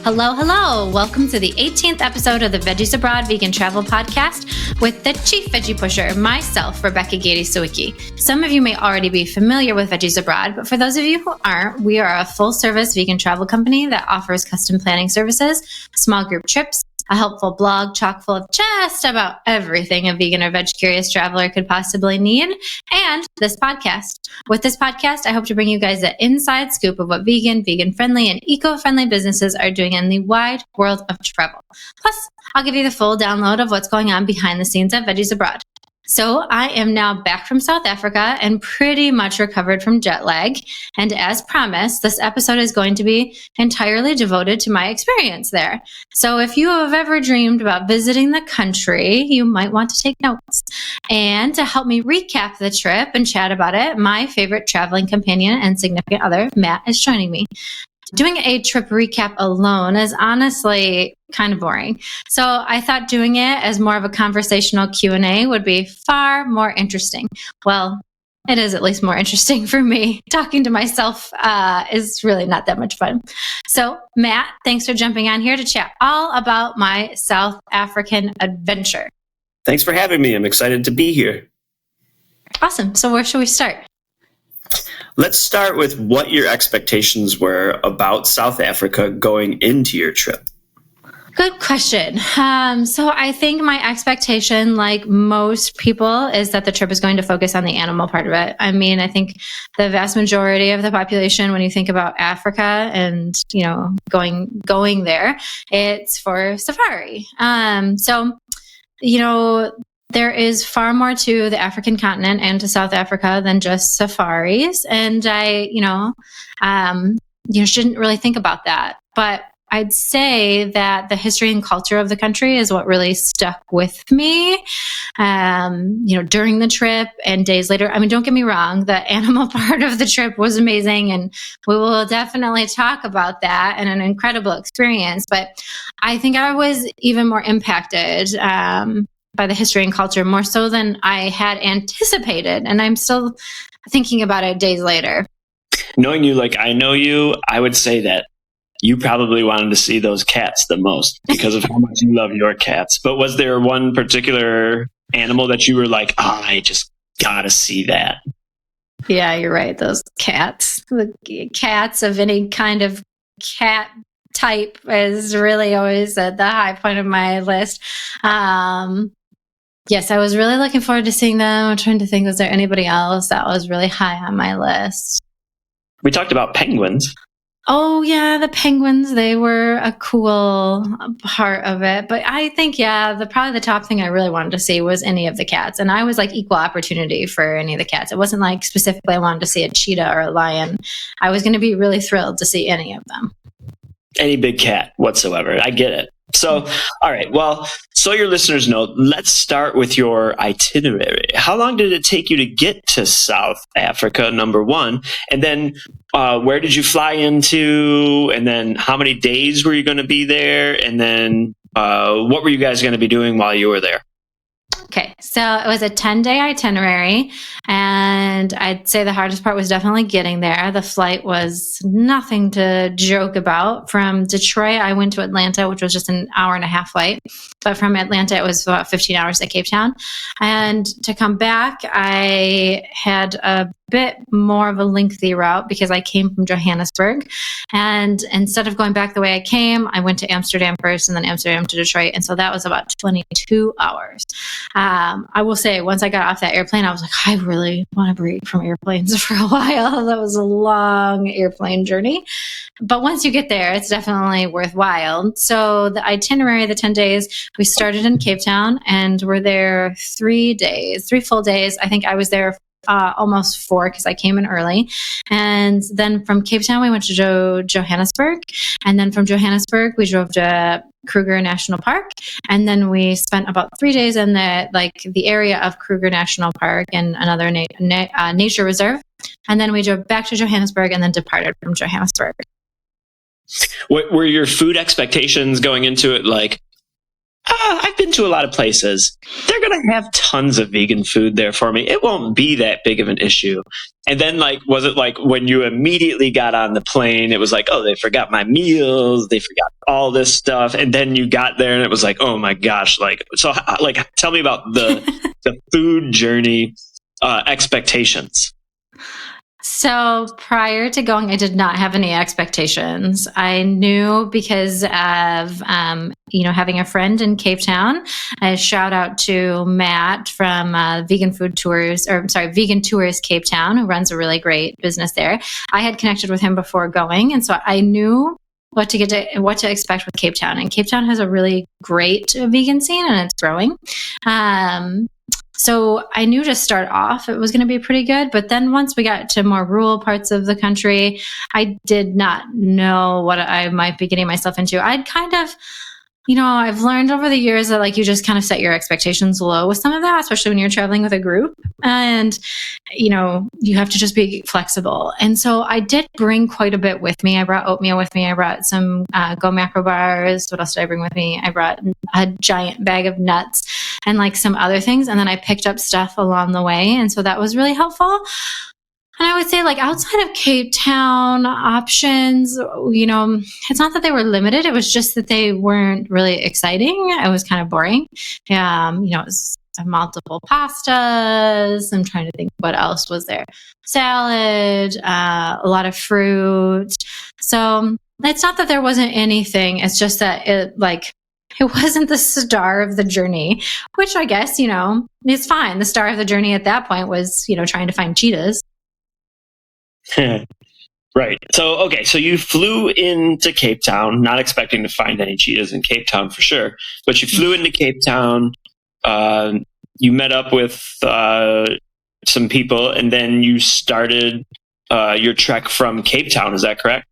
Hello, hello. Welcome to the 18th episode of the Veggies Abroad Vegan Travel Podcast with the Chief Veggie Pusher, myself, Rebecca Gade Sawicki. Some of you may already be familiar with Veggies Abroad, but for those of you who aren't, we are a full-service vegan travel company that offers custom planning services, small group trips, a helpful blog chock full of just about everything a vegan or veg-curious traveler could possibly need, and this podcast. With this podcast, I hope to bring you guys the inside scoop of what vegan, vegan-friendly, and eco-friendly businesses are doing in the wide world of travel. Plus, I'll give you the full download of what's going on behind the scenes at Veggies Abroad. So I am now back from South Africa and pretty much recovered from jet lag. And as promised, this episode is going to be entirely devoted to my experience there. So if you have ever dreamed about visiting the country, you might want to take notes. And to help me recap the trip and chat about it, my favorite traveling companion and significant other, Matt, is joining me. Doing a trip recap alone is honestly kind of boring. So I thought doing it as more of a conversational Q&A would be far more interesting. Well, it is at least more interesting for me. Talking to myself is really not that much fun. So Matt, thanks for jumping on here to chat all about my South African adventure. Thanks for having me. I'm excited to be here. Awesome. So where should we start? Let's start with what your expectations were about South Africa going into your trip. Good question. So I think my expectation, like most people, is that the trip is going to focus on the animal part of it. I mean, I think the vast majority of the population, when you think about Africa and, you know, going there, it's for safari. There is far more to the African continent and to South Africa than just safaris. And I, shouldn't really think about that. But I'd say that the history and culture of the country is what really stuck with me, during the trip and days later. I mean, don't get me wrong, the animal part of the trip was amazing, and we will definitely talk about that and an incredible experience. But I think I was even more impacted by the history and culture, more so than I had anticipated. And I'm still thinking about it days later. Knowing you like I know you, I would say that you probably wanted to see those cats the most because of how much you love your cats. But was there one particular animal that you were like, I just gotta see that? Yeah, you're right. Those cats, the cats of any kind of cat type is really always at the high point of my list. Yes, I was really looking forward to seeing them. I'm trying to think, was there anybody else that was really high on my list? We talked about penguins. Oh, yeah, the penguins, they were a cool part of it. But I think, probably the top thing I really wanted to see was any of the cats. And I was like equal opportunity for any of the cats. It wasn't like specifically I wanted to see a cheetah or a lion. I was going to be really thrilled to see any of them. Any big cat whatsoever. I get it. So, all right. Well, so your listeners know, let's start with your itinerary. How long did it take you to get to South Africa, number one? And then where did you fly into? And then how many days were you going to be there? And then what were you guys going to be doing while you were there? Okay, so it was a 10-day itinerary, and I'd say the hardest part was definitely getting there. The flight was nothing to joke about. From Detroit, I went to Atlanta, which was just an hour-and-a-half flight. But from Atlanta, it was about 15 hours to Cape Town. And to come back, I had a bit more of a lengthy route because I came from Johannesburg. And instead of going back the way I came, I went to Amsterdam first and then Amsterdam to Detroit. And so that was about 22 hours. I will say, once I got off that airplane, I was like, I really want to break from airplanes for a while. That was a long airplane journey. But once you get there, it's definitely worthwhile. So the itinerary, the 10 days, we started in Cape Town and we're there 3 full days. I think I was there almost 4 because I came in early. And then from Cape Town, we went to Johannesburg. And then from Johannesburg, we drove to Kruger National Park. And then we spent about 3 days in the area of Kruger National Park and another nature reserve. And then we drove back to Johannesburg and then departed from Johannesburg. What were your food expectations going into it? Like, I've been to a lot of places. They're going to have tons of vegan food there for me. It won't be that big of an issue. And then, like, was it like when you immediately got on the plane, it was like, oh, they forgot my meals. They forgot all this stuff. And then you got there and it was like, oh my gosh. Like, so like, tell me about the food journey, expectations. So prior to going, I did not have any expectations. I knew because of, having a friend in Cape Town. A shout out to Matt from Vegan Tours Cape Town, who runs a really great business there. I had connected with him before going, and so I knew what to expect with Cape Town. And Cape Town has a really great vegan scene, and it's growing. So I knew to start off it was going to be pretty good. But then once we got to more rural parts of the country, I did not know what I might be getting myself into. I'd kind of, I've learned over the years that like you just kind of set your expectations low with some of that, especially when you're traveling with a group, and you have to just be flexible. And so I did bring quite a bit with me. I brought oatmeal with me. I brought some Go Macro bars. What else did I bring with me? I brought a giant bag of nuts and like some other things. And then I picked up stuff along the way. And so that was really helpful. And I would say, like, outside of Cape Town options, it's not that they were limited. It was just that they weren't really exciting. It was kind of boring. It was multiple pastas. I'm trying to think what else was there. Salad, a lot of fruit. So it's not that there wasn't anything. It's just that it wasn't the star of the journey, which I guess, it's fine. The star of the journey at that point was, trying to find cheetahs. Right. So you flew into Cape Town, not expecting to find any cheetahs in Cape Town for sure, but you flew into Cape Town, you met up with some people, and then you started your trek from Cape Town. Is that correct?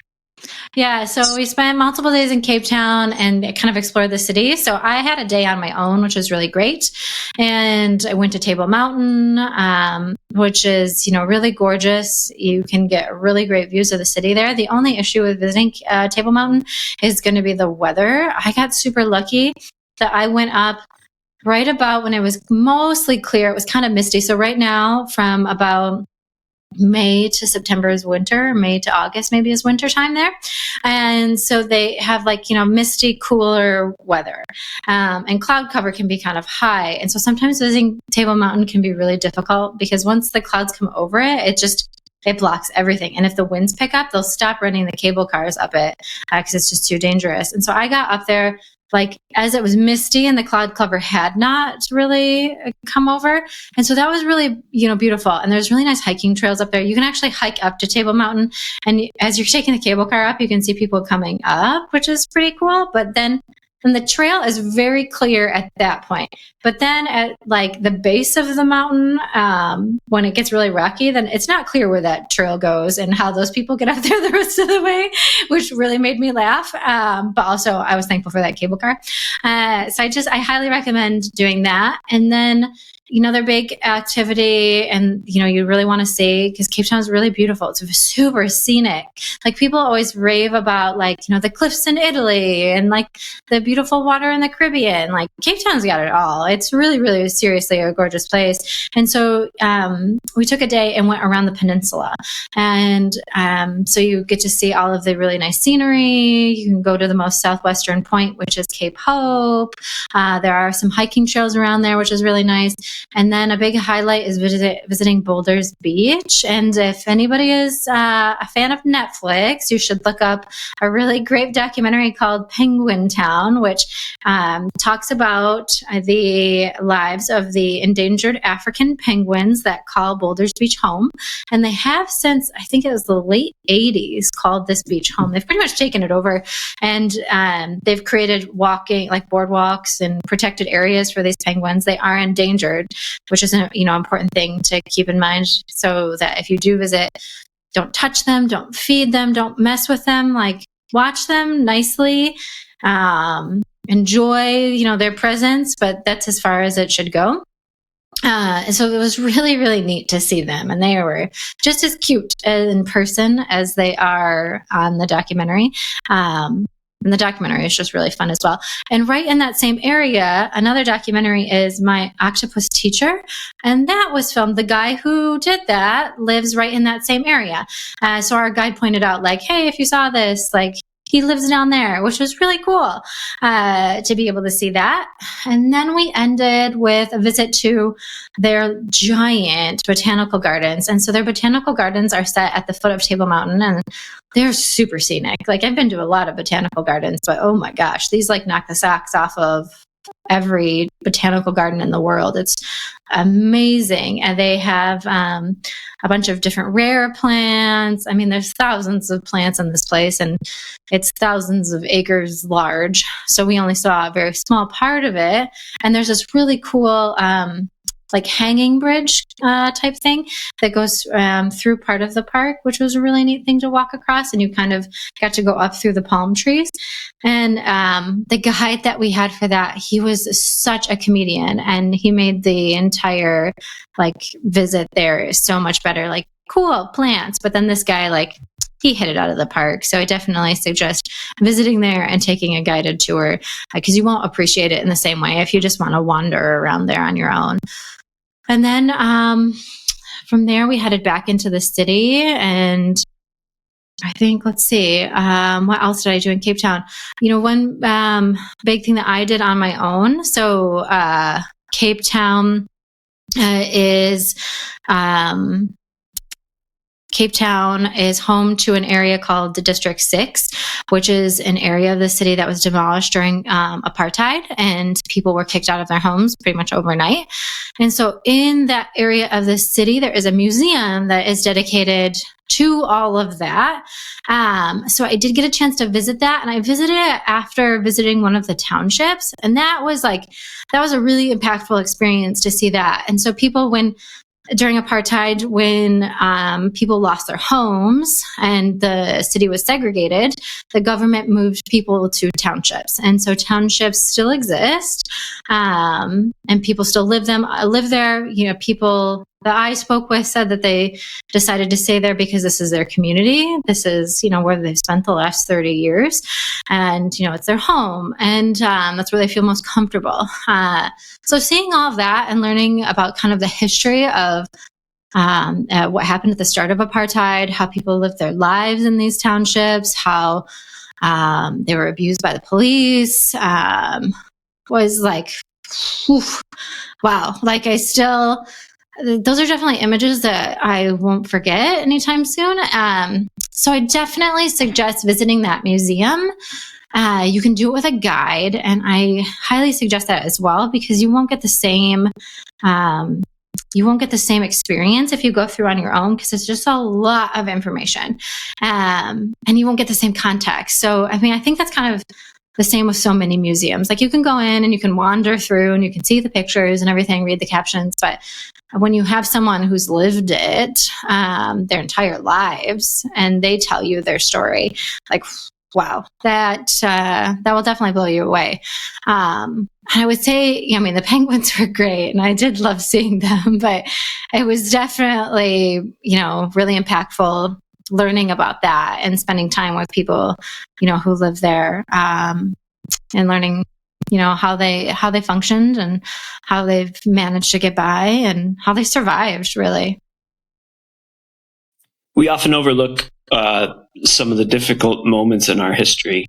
Yeah, so we spent multiple days in Cape Town and kind of explored the city. So I had a day on my own, which was really great. And I went to Table Mountain, which is, really gorgeous. You can get really great views of the city there. The only issue with visiting Table Mountain is going to be the weather. I got super lucky that I went up right about when it was mostly clear. It was kind of misty. So right now, from about May to September is winter, May to August maybe is winter time there. And so they have misty, cooler weather. And cloud cover can be kind of high. And so sometimes visiting Table Mountain can be really difficult because once the clouds come over it, it blocks everything. And if the winds pick up, they'll stop running the cable cars up it because it's just too dangerous. And so I got up there as it was misty and the cloud cover had not really come over. And so that was really, beautiful. And there's really nice hiking trails up there. You can actually hike up to Table Mountain. And as you're taking the cable car up, you can see people coming up, which is pretty cool. But then the trail is very clear at that point. But then at the base of the mountain, when it gets really rocky, then it's not clear where that trail goes and how those people get up there the rest of the way, which really made me laugh. But also I was thankful for that cable car. So I highly recommend doing that. And then, their big activity and, you really want to see, because Cape Town is really beautiful. It's super scenic. People always rave about the cliffs in Italy and the beautiful water in the Caribbean. Cape Town's got it all. It's really, really seriously a gorgeous place. And so we took a day and went around the peninsula. And so you get to see all of the really nice scenery. You can go to the most southwestern point, which is Cape Hope. There are some hiking trails around there, which is really nice. And then a big highlight is visiting Boulders Beach. And if anybody is a fan of Netflix, you should look up a really great documentary called Penguin Town, which talks about the lives of the endangered African penguins that call Boulders Beach home. And they have since, I think it was the late 80s, called this beach home. They've pretty much taken it over. And they've created walking, boardwalks and protected areas for these penguins. They are endangered, which is an important thing to keep in mind, so that if you do visit, don't touch them, don't feed them, don't mess with them. Watch them nicely, enjoy their presence, but that's as far as it should go. And so it was really, really neat to see them. And they were just as cute in person as they are on the documentary. And the documentary is just really fun as well. And right in that same area, another documentary is My Octopus Teacher. And that was filmed. The guy who did that lives right in that same area. So our guide pointed out, like, hey, if you saw this, like, he lives down there, which was really cool to be able to see that. And then we ended with a visit to their giant botanical gardens. And so their botanical gardens are set at the foot of Table Mountain, and they're super scenic. Like, I've been to a lot of botanical gardens, but oh my gosh, these like knock the socks off of every botanical garden in the world. It's amazing. And they have a bunch of different rare plants. I mean, there's thousands of plants in this place, and it's thousands of acres large. So we only saw a very small part of it. And there's this really cool like hanging bridge type thing that goes through part of the park, which was a really neat thing to walk across. And you kind of got to go up through the palm trees. And the guide that we had for that, he was such a comedian, and he made the entire like visit there so much better. Like, cool plants. But then this guy, like, he hit it out of the park. So I definitely suggest visiting there and taking a guided tour, because you won't appreciate it in the same way if you just want to wander around there on your own. And then from there, we headed back into the city. And I think, let's see, what else did I do in Cape Town? You know, one big thing that I did on my own. So Cape Town is home to an area called the District 6, which is an area of the city that was demolished during apartheid, and people were kicked out of their homes pretty much overnight. And so in that area of the city, there is a museum that is dedicated to all of that. So I did get a chance to visit that, and I visited it after visiting one of the townships. And that was a really impactful experience to see that. And so during apartheid, when people lost their homes and the city was segregated, the government moved people to townships. And so townships still exist, and people still live there. You know, people that I spoke with said that they decided to stay there because this is their community. This is, you know, where they've spent the last 30 years, and, you know, it's their home, and that's where they feel most comfortable. So seeing all of that and learning about kind of the history of what happened at the start of apartheid, how people lived their lives in these townships, how they were abused by the police, was like, oof, wow. Like, those are definitely images that I won't forget anytime soon. So I definitely suggest visiting that museum. You can do it with a guide, and I highly suggest that as well, because you won't get the same experience if you go through on your own, because it's just a lot of information, and you won't get the same context. So, I mean, I think that's kind of the same with so many museums. Like, you can go in and you can wander through and you can see the pictures and everything, read the captions, but when you have someone who's lived it their entire lives and they tell you their story, like, wow, that will definitely blow you away. I would say, I mean, the penguins were great, and I did love seeing them, but it was definitely, you know, really impactful learning about that and spending time with people, you know, who live there, and learning, you know, how they functioned and how they've managed to get by and how they survived, really. We often overlook some of the difficult moments in our history.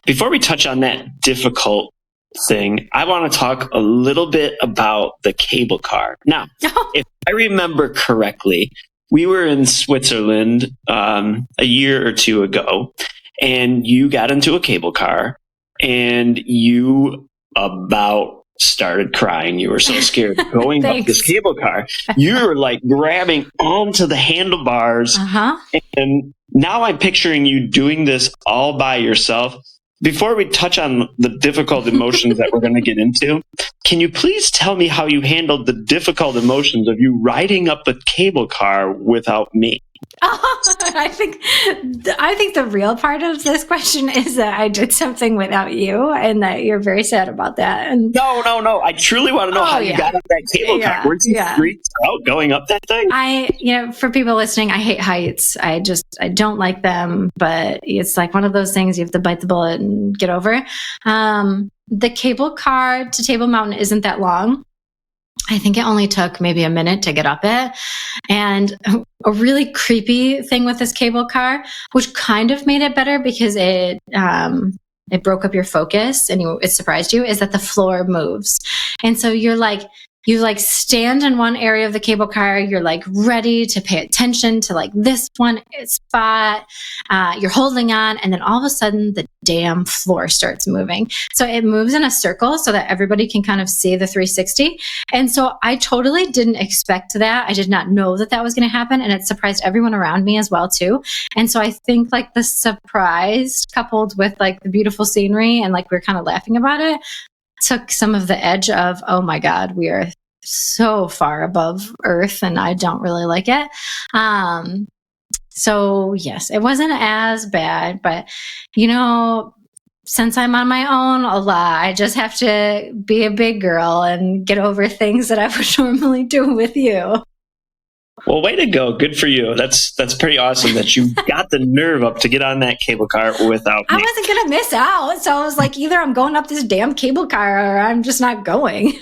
Before we touch on that difficult thing, I want to talk a little bit about the cable car. Now, if I remember correctly, we were in Switzerland a year or two ago, and you got into a cable car, and you about started crying. You were so scared going up this cable car. You were like grabbing onto the handlebars. And now I'm picturing you doing this all by yourself. Before we touch on the difficult emotions that we're going to get into, can you please tell me how you handled the difficult emotions of you riding up a cable car without me? I think the real part of this question is that I did something without you, and that you're very sad about that. And No. I truly want to know how you got up that cable car. Weren't you freaked out going up that thing? For people listening, I hate heights. I don't like them, but it's like one of those things you have to bite the bullet and get over. The cable car to Table Mountain isn't that long. I think it only took maybe a minute to get up it. And a really creepy thing with this cable car, which kind of made it better because it broke up your focus and it surprised you, is that the floor moves. And so you stand in one area of the cable car, you're like ready to pay attention to like this one spot, you're holding on, and then all of a sudden the damn floor starts moving. So it moves in a circle so that everybody can kind of see the 360. And so I totally didn't expect that. I did not know that was going to happen, and it surprised everyone around me as well too. And so I think like the surprise coupled with like the beautiful scenery and like we're kind of laughing about it took some of the edge of, oh my God, we are so far above Earth and I don't really like it. So yes, it wasn't as bad, but since I'm on my own a lot, I just have to be a big girl and get over things that I would normally do with you. Well, way to go. Good for you. That's pretty awesome that you got the nerve up to get on that cable car without me. I wasn't going to miss out. So I was like, either I'm going up this damn cable car or I'm just not going.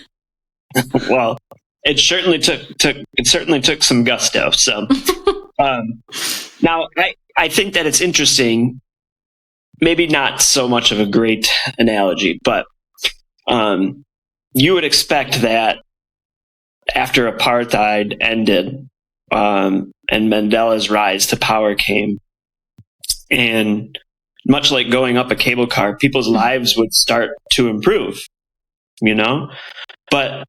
Well, it certainly took some gusto. So now I think that it's interesting, maybe not so much of a great analogy, but you would expect that after apartheid ended, and Mandela's rise to power came, and much like going up a cable car, people's lives would start to improve, But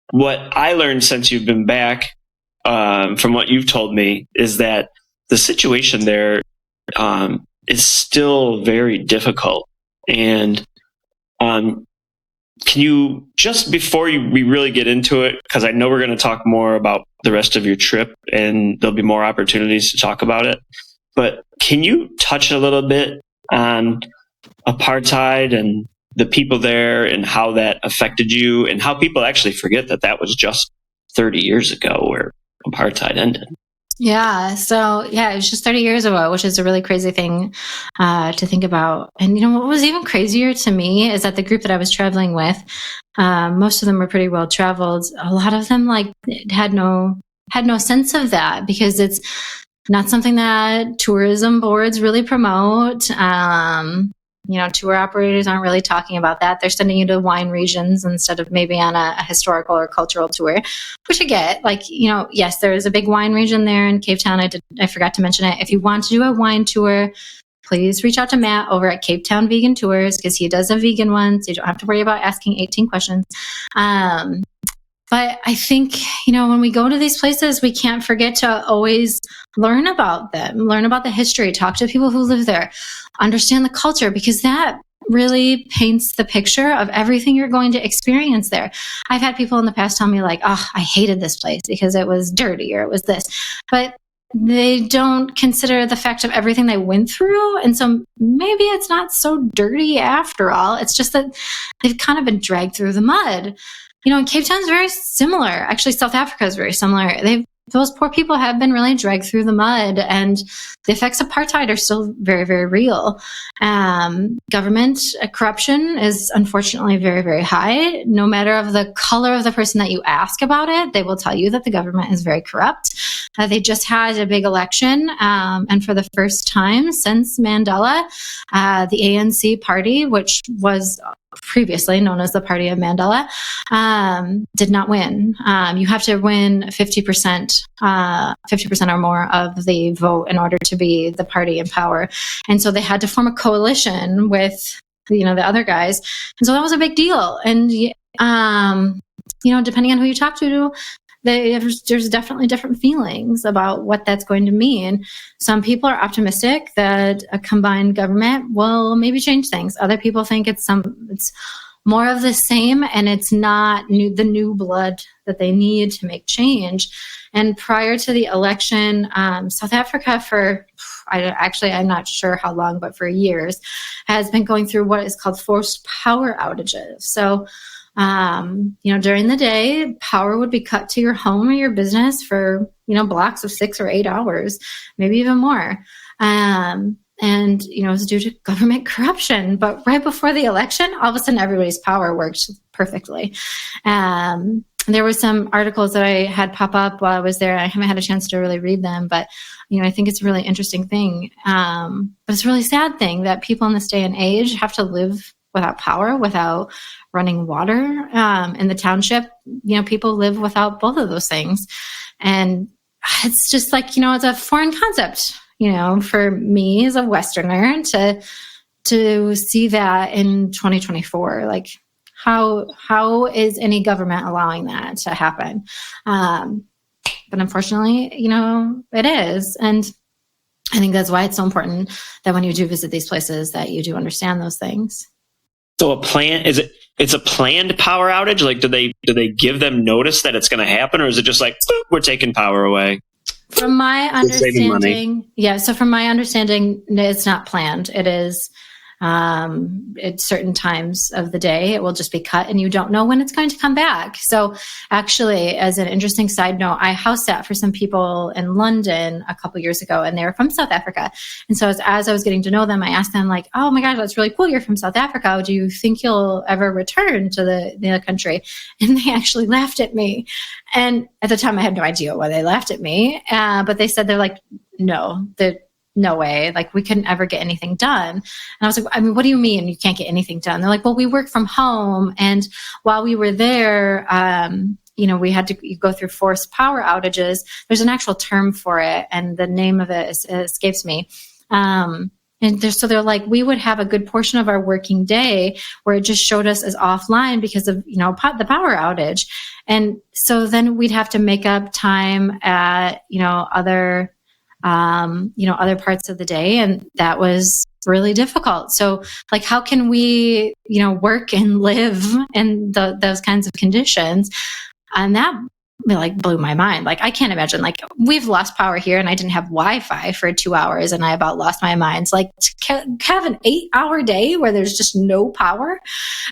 what I learned since you've been back, from what you've told me, is that the situation there is still very difficult. And can you, just before we really get into it, because I know we're going to talk more about the rest of your trip and there'll be more opportunities to talk about it, but can you touch a little bit on apartheid and the people there and how that affected you and how people actually forget that was just 30 years ago where apartheid ended? Yeah. So it was just 30 years ago, which is a really crazy thing to think about. And what was even crazier to me is that the group that I was traveling with, most of them were pretty well traveled. A lot of them had no sense of that because it's not something that tourism boards really promote. Tour operators aren't really talking about that. They're sending you to wine regions instead of maybe on a historical or cultural tour, which I get. Yes, there is a big wine region there in Cape Town. I forgot to mention it. If you want to do a wine tour, please reach out to Matt over at Cape Town Vegan Tours because he does a vegan one, so you don't have to worry about asking 18 questions. But I think, when we go to these places, we can't forget to always learn about them, learn about the history, talk to people who live there, understand the culture, because that really paints the picture of everything you're going to experience there. I've had people in the past tell me I hated this place because it was dirty or it was this, but they don't consider the fact of everything they went through. And so maybe it's not so dirty after all. It's just that they've kind of been dragged through the mud. And Cape Town's very similar. Actually, South Africa is very similar. Those poor people have been really dragged through the mud, and the effects of apartheid are still very, very real. Government corruption is unfortunately very, very high. No matter of the color of the person that you ask about it, they will tell you that the government is very corrupt. They just had a big election, and for the first time since Mandela, the ANC party, which was previously known as the Party of Mandela, did not win. You have to win 50% or more of the vote in order to be the party in power. And so they had to form a coalition with, the other guys. And so that was a big deal. And, depending on who you talk to, there's definitely different feelings about what that's going to mean. Some people are optimistic that a combined government will maybe change things. Other people think it's more of the same, and it's not the new blood that they need to make change. And prior to the election, South Africa I'm not sure how long, but for years, has been going through what is called forced power outages. So, during the day, power would be cut to your home or your business for, blocks of 6 or 8 hours, maybe even more. And, it was due to government corruption. But right before the election, all of a sudden, everybody's power worked perfectly. There were some articles that I had pop up while I was there. I haven't had a chance to really read them, but, I think it's a really interesting thing. But it's a really sad thing that people in this day and age have to live without power, without running water. In the township, people live without both of those things. And it's just like, it's a foreign concept, for me as a Westerner to see that in 2024. Like, how is any government allowing that to happen? But unfortunately, it is. And I think that's why it's so important that when you do visit these places that you do understand those things. So it's a planned power outage? Like, do they give them notice that it's going to happen, or is it just like, we're taking power away? From my understanding, so from my understanding, it's not planned. It is at certain times of the day, it will just be cut and you don't know when it's going to come back. So actually, as an interesting side note, I house sat for some people in London a couple years ago, and they were from South Africa. And so as I was getting to know them, I asked them like, oh my gosh, that's really cool. You're from South Africa. Do you think you'll ever return to the country? And they actually laughed at me. And at the time I had no idea why they laughed at me. But they said, they're like, no way. Like, we couldn't ever get anything done. And I was like, I mean, what do you mean you can't get anything done? They're like, well, we work from home. And while we were there, we had to go through forced power outages. There's an actual term for it, and the name of it escapes me. So they're like, we would have a good portion of our working day where it just showed us as offline because of, the power outage. And so then we'd have to make up time at, other parts of the day. And that was really difficult. So like, how can we, work and live in those kinds of conditions? And that blew my mind. Like, I can't imagine, like, we've lost power here and I didn't have Wi-Fi for 2 hours and I about lost my mind. It's like, to have an 8-hour day where there's just no power.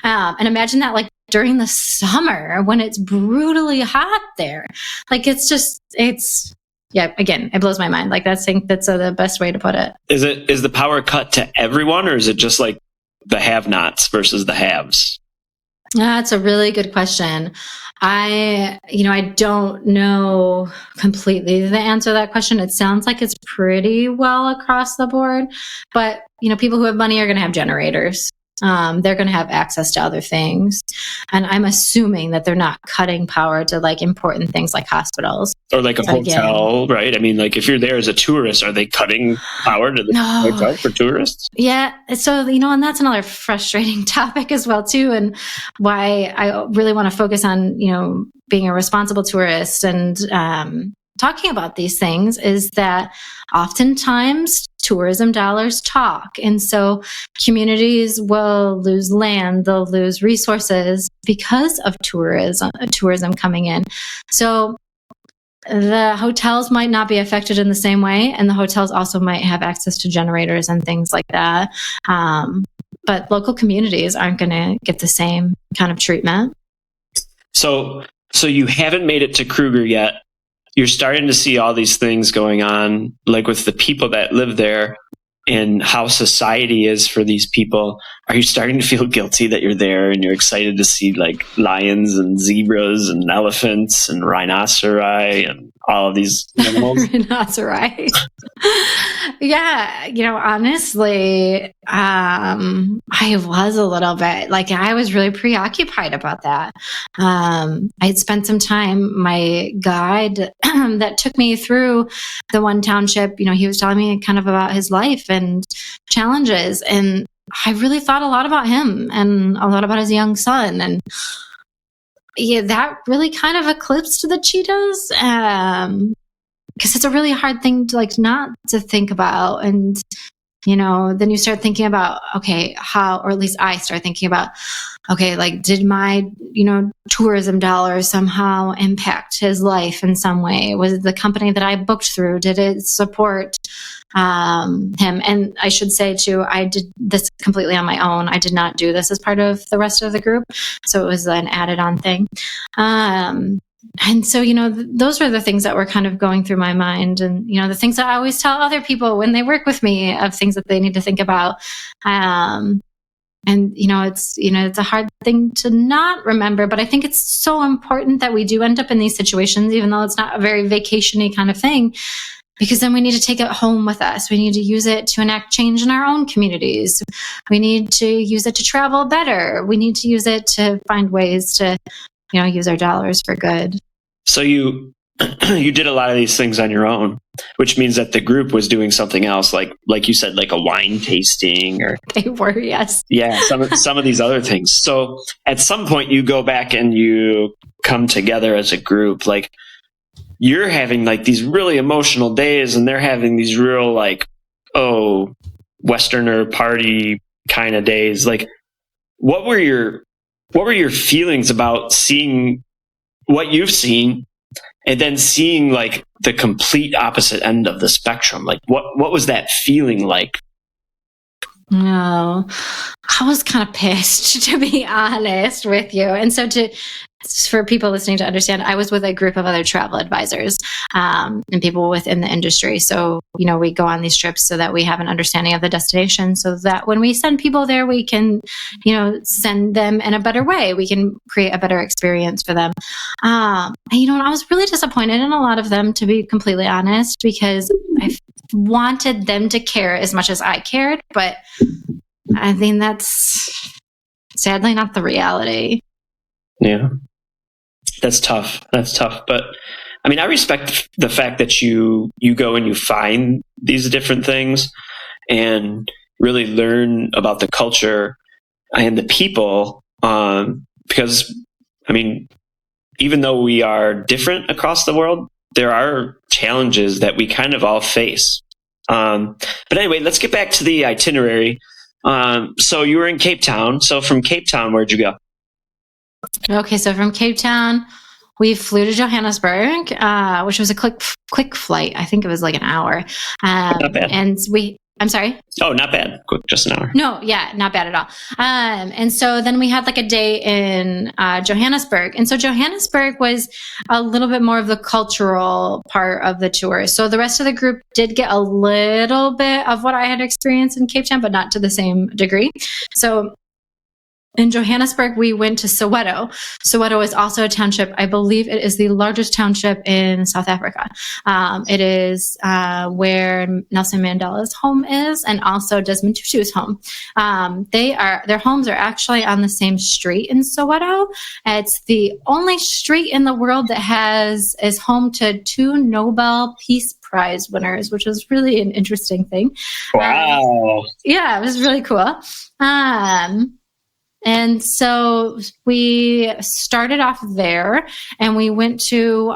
And imagine that, like, during the summer when it's brutally hot there. Like, again, it blows my mind. Like, that's the best way to put it. Is the power cut to everyone, or is it just like the have-nots versus the haves? That's a really good question. I don't know completely the answer to that question. It sounds like it's pretty well across the board, but people who have money are going to have generators. They're going to have access to other things. And I'm assuming that they're not cutting power to like important things like hospitals. Or like a hotel, right? I mean, like, if you're there as a tourist, are they cutting power to the hotel for tourists? Yeah. So, and that's another frustrating topic as well, too. And why I really want to focus on, being a responsible tourist and talking about these things is that oftentimes tourism dollars talk. And so communities will lose land, they'll lose resources because of tourism coming in. So the hotels might not be affected in the same way, and the hotels also might have access to generators and things like that. But local communities aren't going to get the same kind of treatment. So you haven't made it to Kruger yet. You're starting to see all these things going on, like with the people that live there and how society is for these people. Are you starting to feel guilty that you're there and you're excited to see like lions and zebras and elephants and rhinoceri and all of these animals? Rhinoceri. Yeah, honestly, I was a little bit like, I was really preoccupied about that. I'd spent some time, my guide that took me through the one township, he was telling me kind of about his life and challenges. And I really thought a lot about him and a lot about his young son. And yeah, that really kind of eclipsed the cheetahs. Because it's a really hard thing to not to think about. And then you start thinking about, okay, how, or at least I start thinking about, okay, like, did my, tourism dollars somehow impact his life in some way? Was it the company that I booked through? Did it support him? And I should say too, I did this completely on my own. I did not do this as part of the rest of the group. So it was an added on thing. And so, those were the things that were kind of going through my mind, and, the things that I always tell other people when they work with me of things that they need to think about. And, it's a hard thing to not remember, but I think it's so important that we do end up in these situations, even though it's not a very vacation-y kind of thing, because then we need to take it home with us. We need to use it to enact change in our own communities. We need to use it to travel better. We need to use it to find ways to, use our dollars for good. So you did a lot of these things on your own, which means that the group was doing something else, like you said, like a wine tasting, or they were, yes, yeah, some of these other things. So at some point, you go back and you come together as a group. Like, you're having like these really emotional days, and they're having these real Westerner party kind of days. Like, what were your feelings about seeing what you've seen, and then seeing like the complete opposite end of the spectrum? Like, what was that feeling like? No, I was kind of pissed, to be honest with you. And so for people listening to understand, I was with a group of other travel advisors and people within the industry. So, we go on these trips so that we have an understanding of the destination, so that when we send people there, we can, send them in a better way. We can create a better experience for them. And, I was really disappointed in a lot of them, to be completely honest, because I wanted them to care as much as I cared. But I think that's sadly not the reality. Yeah. That's tough. But I mean, I respect the fact that you go and you find these different things and really learn about the culture and the people. Because, I mean, even though we are different across the world, there are challenges that we kind of all face. But anyway, let's get back to the itinerary. So you were in Cape Town. So from Cape Town, where'd you go? Okay, so from Cape Town, we flew to Johannesburg, which was a quick flight. I think it was like an hour. Not bad. And I'm sorry? Oh, not bad. Quick, just an hour. No, yeah, not bad at all. And so then we had like a day in Johannesburg. And so Johannesburg was a little bit more of the cultural part of the tour. So the rest of the group did get a little bit of what I had experienced in Cape Town, but not to the same degree. So in Johannesburg, we went to Soweto. Soweto is also a township. I believe it is the largest township in South Africa. It is where Nelson Mandela's home is, and also Desmond Tutu's home. Their homes are actually on the same street in Soweto. It's the only street in the world that is home to 2 Nobel Peace Prize winners, which is really an interesting thing. Wow. Yeah, it was really cool. And so we started off there, and we went to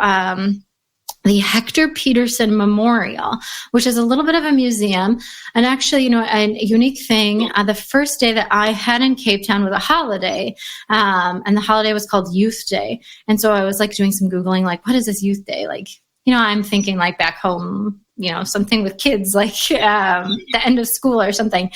the Hector Peterson Memorial, which is a little bit of a museum. And actually, a unique thing, the first day that I had in Cape Town was a holiday, and the holiday was called Youth Day. And so I was like doing some Googling, like, what is this Youth Day? Like, I'm thinking like back home, something with kids, like the end of school or something.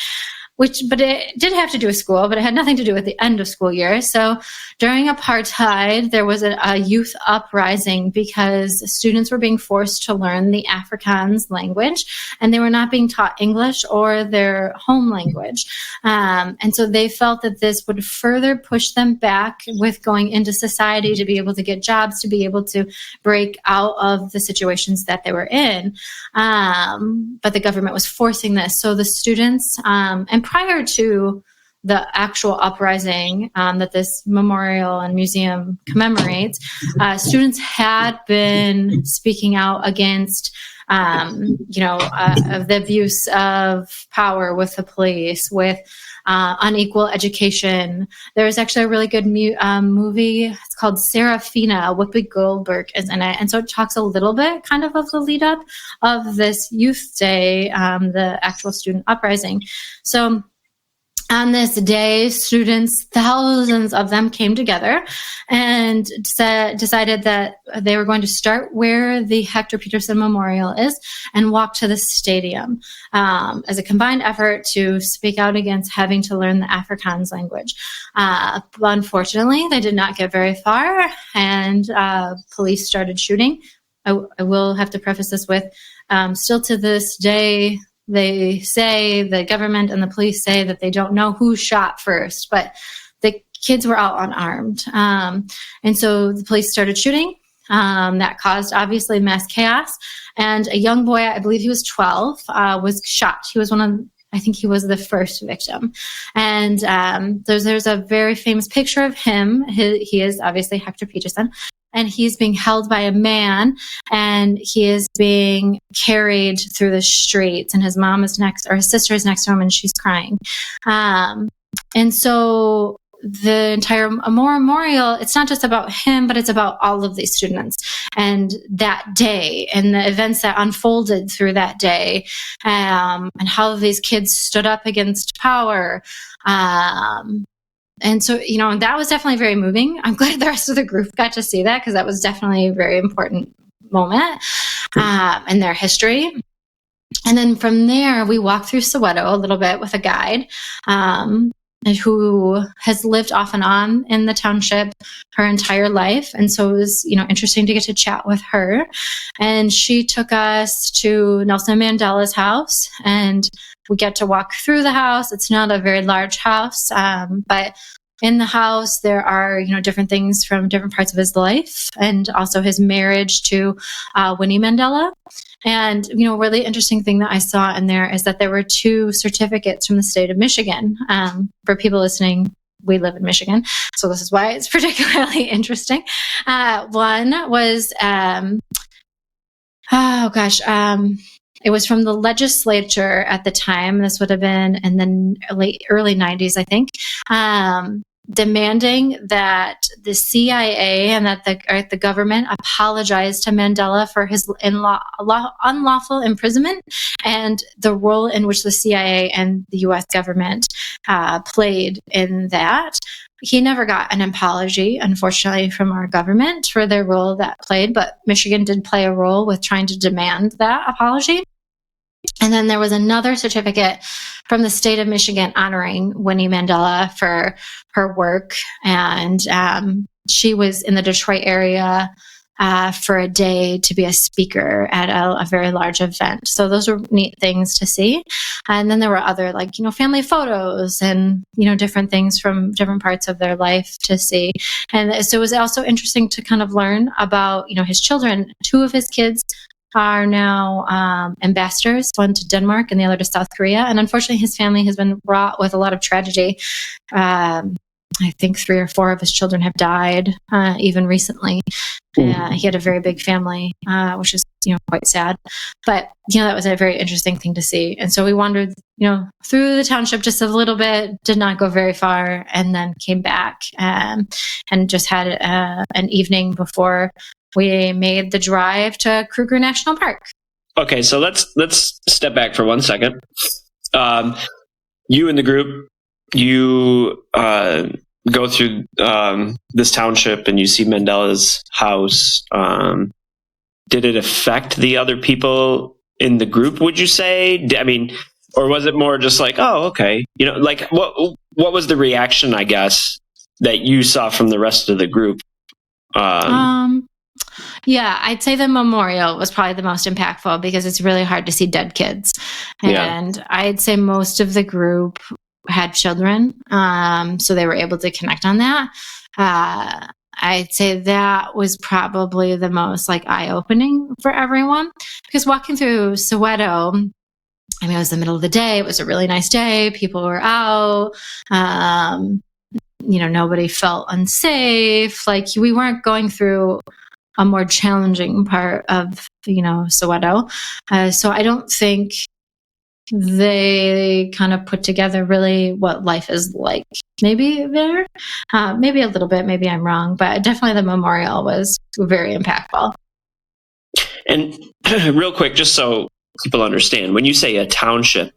But it did have to do with school, but it had nothing to do with the end of school year. So during apartheid, there was a youth uprising because students were being forced to learn the Afrikaans language, and they were not being taught English or their home language. And so they felt that this would further push them back with going into society to be able to get jobs, to be able to break out of the situations that they were in. But the government was forcing this. So the students, and prior to the actual uprising that this memorial and museum commemorates, students had been speaking out against of the abuse of power with the police, with unequal education. There's actually a really good movie. It's called Serafina. Whoopi Goldberg is in it. And so it talks a little bit kind of the lead up of this Youth Day, the actual student uprising. So on this day, students, thousands of them, came together and decided that they were going to start where the Hector Peterson Memorial is and walk to the stadium as a combined effort to speak out against having to learn the Afrikaans language. Unfortunately, they did not get very far, and police started shooting. I will have to preface this with, still to this day, they say, the government and the police say, that they don't know who shot first, but the kids were all unarmed. And so the police started shooting. That caused, obviously, mass chaos. And a young boy, I believe he was 12, was shot. He was I think he was the first victim. And there's a very famous picture of him. He is obviously Hector Peterson. And he's being held by a man, and he is being carried through the streets, and his mom is next, or his sister is next to him, and she's crying. And so the entire memorial, it's not just about him, but it's about all of these students and that day and the events that unfolded through that day, and how these kids stood up against power. And so, that was definitely very moving. I'm glad the rest of the group got to see that, because that was definitely a very important moment in their history. And then from there, we walked through Soweto a little bit with a guide who has lived off and on in the township her entire life. And so it was, interesting to get to chat with her. And she took us to Nelson Mandela's house, and we get to walk through the house. It's not a very large house, but in the house there are, different things from different parts of his life, and also his marriage to Winnie Mandela. And, really interesting thing that I saw in there is that there were 2 certificates from the state of Michigan. For people listening, we live in Michigan, so this is why it's particularly interesting. One was, it was from the legislature at the time. This would have been in the early 90s, I think, demanding that the CIA and that the government apologize to Mandela for his unlawful imprisonment and the role in which the CIA and the U.S. government played in that. He never got an apology, unfortunately, from our government for their role that played, but Michigan did play a role with trying to demand that apology. And then there was another certificate from the state of Michigan honoring Winnie Mandela for her work. And she was in the Detroit area for a day to be a speaker at a very large event. So those were neat things to see. And then there were other, family photos and, different things from different parts of their life to see. And so it was also interesting to kind of learn about, his children. 2 of his kids are now ambassadors, one to Denmark and the other to South Korea. And unfortunately, his family has been wrought with a lot of tragedy. I think 3 or 4 of his children have died, even recently. He had a very big family, which is, quite sad. But, that was a very interesting thing to see. And so we wandered, through the township just a little bit, did not go very far, and then came back and just had an evening before we made the drive to Kruger National Park. Okay, so let's step back for 1 second. You and the group, you go through this township and you see Mandela's house. Did it affect the other people in the group, would you say? Or was it more just like, oh, okay. What was the reaction, I guess, that you saw from the rest of the group? Yeah, I'd say the memorial was probably the most impactful because it's really hard to see dead kids. And I'd say most of the group had children, so they were able to connect on that. I'd say that was probably the most eye-opening for everyone, because walking through Soweto, it was the middle of the day. It was a really nice day. People were out. Nobody felt unsafe. We weren't going through a more challenging part of, Soweto. So I don't think they kind of put together really what life is like. Maybe there, maybe a little bit, maybe I'm wrong, but definitely the memorial was very impactful. And real quick, just so people understand, when you say a township,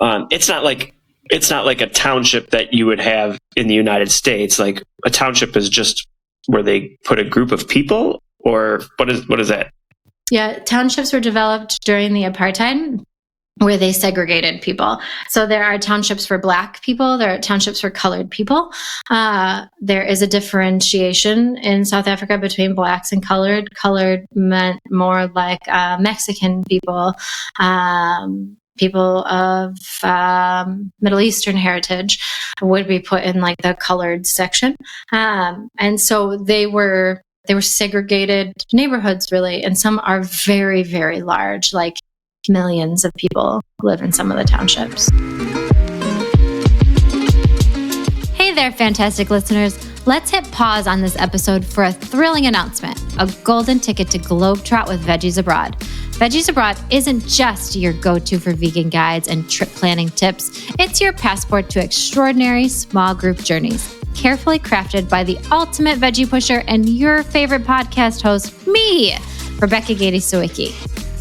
it's not like a township that you would have in the United States. Like a township is just where they put a group of people, or what is that? Yeah, townships were developed during the apartheid, where they segregated people. So there are townships for Black people, there are townships for colored people. There is a differentiation in South Africa between Blacks and colored. Colored meant more like Mexican people, people of Middle Eastern heritage would be put in like the colored section. And so they were segregated neighborhoods, really, and some are very, very large, like millions of people live in some of the townships. Hey there, fantastic listeners. Let's hit pause on this episode for a thrilling announcement, a golden ticket to Globetrot with Veggies Abroad. Veggies Abroad isn't just your go-to for vegan guides and trip planning tips. It's your passport to extraordinary small group journeys, carefully crafted by the ultimate veggie pusher and your favorite podcast host, me, Rebecca Gade Sawicki.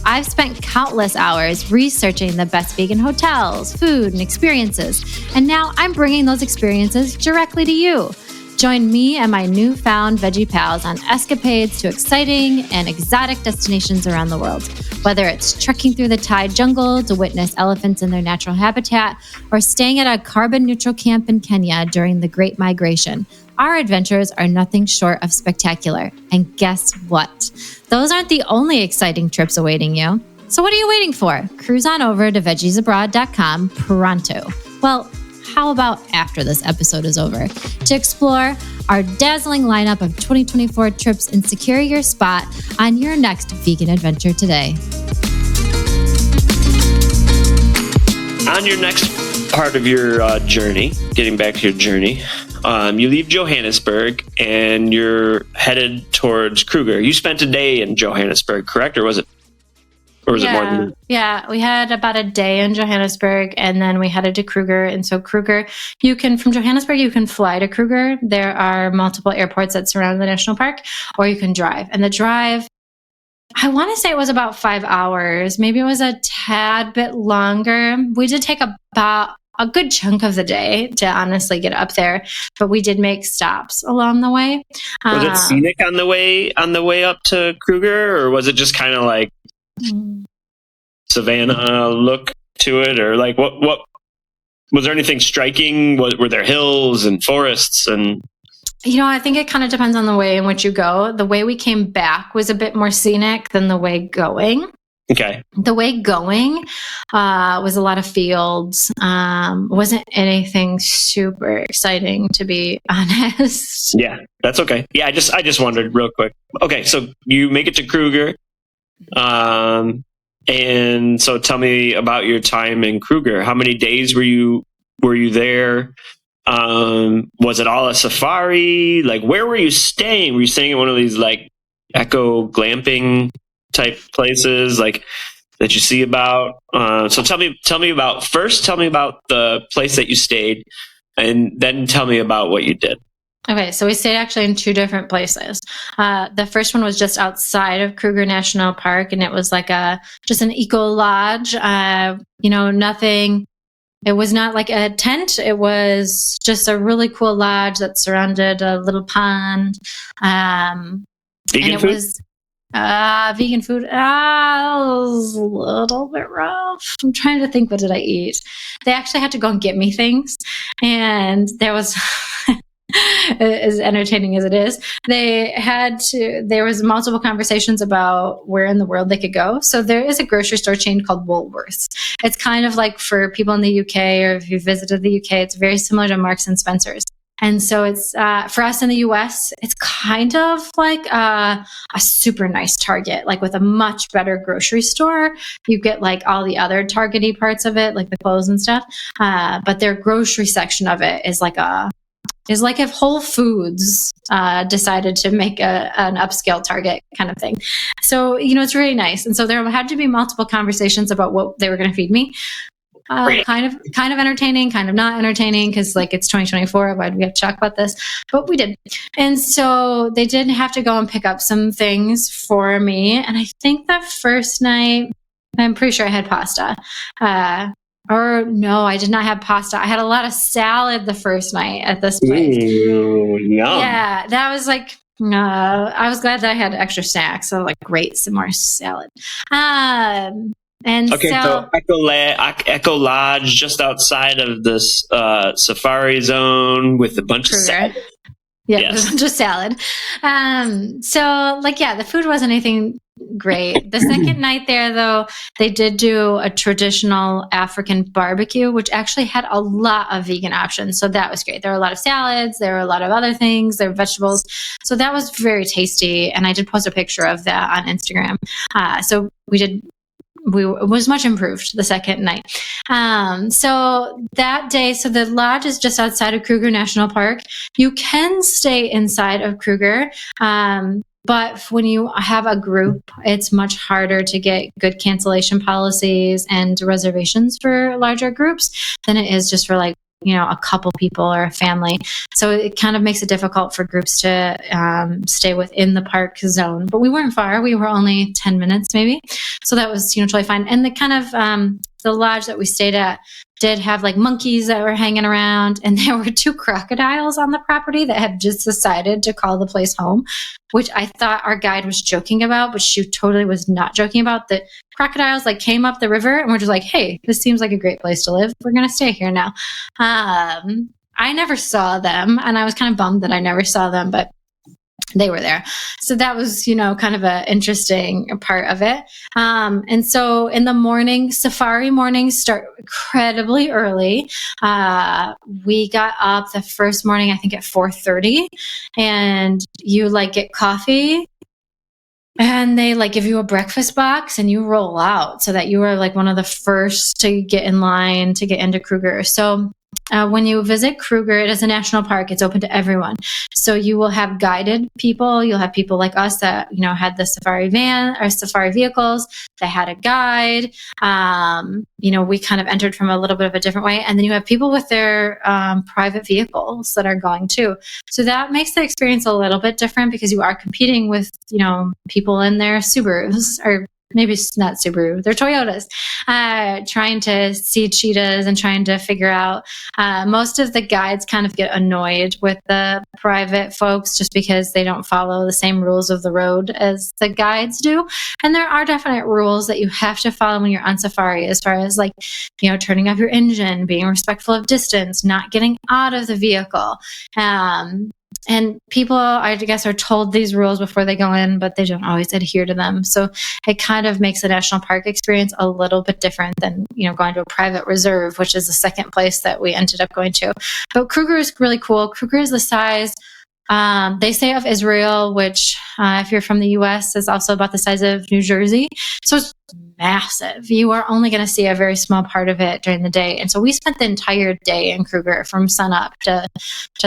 I've spent countless hours researching the best vegan hotels, food, and experiences, and now I'm bringing those experiences directly to you. Join me and my newfound veggie pals on escapades to exciting and exotic destinations around the world. Whether it's trekking through the Thai jungle to witness elephants in their natural habitat, or staying at a carbon-neutral camp in Kenya during the Great Migration, our adventures are nothing short of spectacular. And guess what? Those aren't the only exciting trips awaiting you. So what are you waiting for? Cruise on over to veggiesabroad.com pronto. Well, how about after this episode is over to explore our dazzling lineup of 2024 trips and secure your spot on your next vegan adventure today. On your next part of your journey, getting back to your journey, you leave Johannesburg and you're headed towards Kruger. You spent a day in Johannesburg, correct? Or was it more than that? Yeah, we had about a day in Johannesburg and then we headed to Kruger. And so Kruger, from Johannesburg, you can fly to Kruger. There are multiple airports that surround the national park, or you can drive. And the drive, I want to say it was about 5 hours. Maybe it was a tad bit longer. We did take about a good chunk of the day to honestly get up there, but we did make stops along the way. Was it scenic on the way up to Kruger, or was it just kind of like Savannah look to it, or like what was there anything striking? Were there hills and forests and? I think it kind of depends on the way in which you go. The way we came back was a bit more scenic than the way going. Okay. The way going was a lot of fields. Wasn't anything super exciting, to be honest. Yeah, that's okay. Yeah, I just wondered real quick. Okay, so you make it to Kruger. And so tell me about your time in Kruger. How many days were you there? Was it all a safari? Like, where were you staying? Were you staying in one of these like eco glamping type places like that you see about? So tell me about the place that you stayed, and then tell me about what you did. Okay, so we stayed actually in two different places. The first one was just outside of Kruger National Park, and it was like just an eco lodge. Nothing. It was not like a tent. It was just a really cool lodge that surrounded a little pond. Vegan food? Was vegan food. It was a little bit rough. I'm trying to think, what did I eat? They actually had to go and get me things, and there was. As entertaining as it is, there was multiple conversations about where in the world they could go. So there is a grocery store chain called Woolworths. It's kind of like, for people in the UK, or if you visited the UK, it's very similar to Marks and Spencer's. And so it's, for us in the US, it's kind of like a super nice Target, like with a much better grocery store. You get like all the other Target-y parts of it, like the clothes and stuff. But their grocery section of it is like a is like if Whole Foods decided to make an upscale Target kind of thing. So, it's really nice. And so there had to be multiple conversations about what they were going to feed me. Kind of entertaining, kind of not entertaining, because like it's 2024. Why do we have to talk about this? But we did. And so they did have to go and pick up some things for me. And I think that first night, I'm pretty sure I had pasta. Or no, I did not have pasta. I had a lot of salad the first night at this place. Ooh, yum. Yeah, that was like, I was glad that I had extra snacks. So like, great, some more salad. And okay, so Echo Lodge, just outside of this safari zone with a bunch of salad. Yeah, yes. Just salad. So like, yeah, the food wasn't anything great. The second night there, though, they did do a traditional African barbecue, which actually had a lot of vegan options. So that was great. There were a lot of salads. There were a lot of other things. There were vegetables. So that was very tasty. And I did post a picture of that on Instagram. So it was much improved the second night. So that day, so the lodge is just outside of Kruger National Park. You can stay inside of Kruger, but when you have a group, it's much harder to get good cancellation policies and reservations for larger groups than it is just for like, a couple people or a family. So it kind of makes it difficult for groups to stay within the park zone. But we weren't far. We were only 10 minutes maybe. So that was, totally fine. And the kind of the lodge that we stayed at did have like monkeys that were hanging around. And there were 2 crocodiles on the property that had just decided to call the place home, which I thought our guide was joking about, but she totally was not joking about. The crocodiles like came up the river and were just like, hey, this seems like a great place to live. We're going to stay here now. I never saw them, and I was kind of bummed that I never saw them, but they were there. So that was, kind of an interesting part of it. And so in the morning, safari mornings start incredibly early. We got up the first morning, I think at 4:30, and you like get coffee. And they like give you a breakfast box and you roll out so that you are like one of the first to get in line to get into Kruger. So when you visit Kruger, it is a national park. It's open to everyone. So you will have guided people. You'll have people like us that, had the safari van or safari vehicles that had a guide. We kind of entered from a little bit of a different way. And then you have people with their private vehicles that are going too. So that makes the experience a little bit different because you are competing with, people in their Subarus or maybe it's not Subaru, they're Toyotas, trying to see cheetahs and trying to figure out. Most of the guides kind of get annoyed with the private folks just because they don't follow the same rules of the road as the guides do. And there are definite rules that you have to follow when you're on safari, as far as like, turning off your engine, being respectful of distance, not getting out of the vehicle. And people, I guess, are told these rules before they go in, but they don't always adhere to them. So it kind of makes the national park experience a little bit different than, going to a private reserve, which is the second place that we ended up going to. But Kruger is really cool. Kruger is the size, they say, of Israel, which if you're from the US is also about the size of New Jersey. So it's massive. You are only going to see a very small part of it during the day. And so we spent the entire day in Kruger from sunup to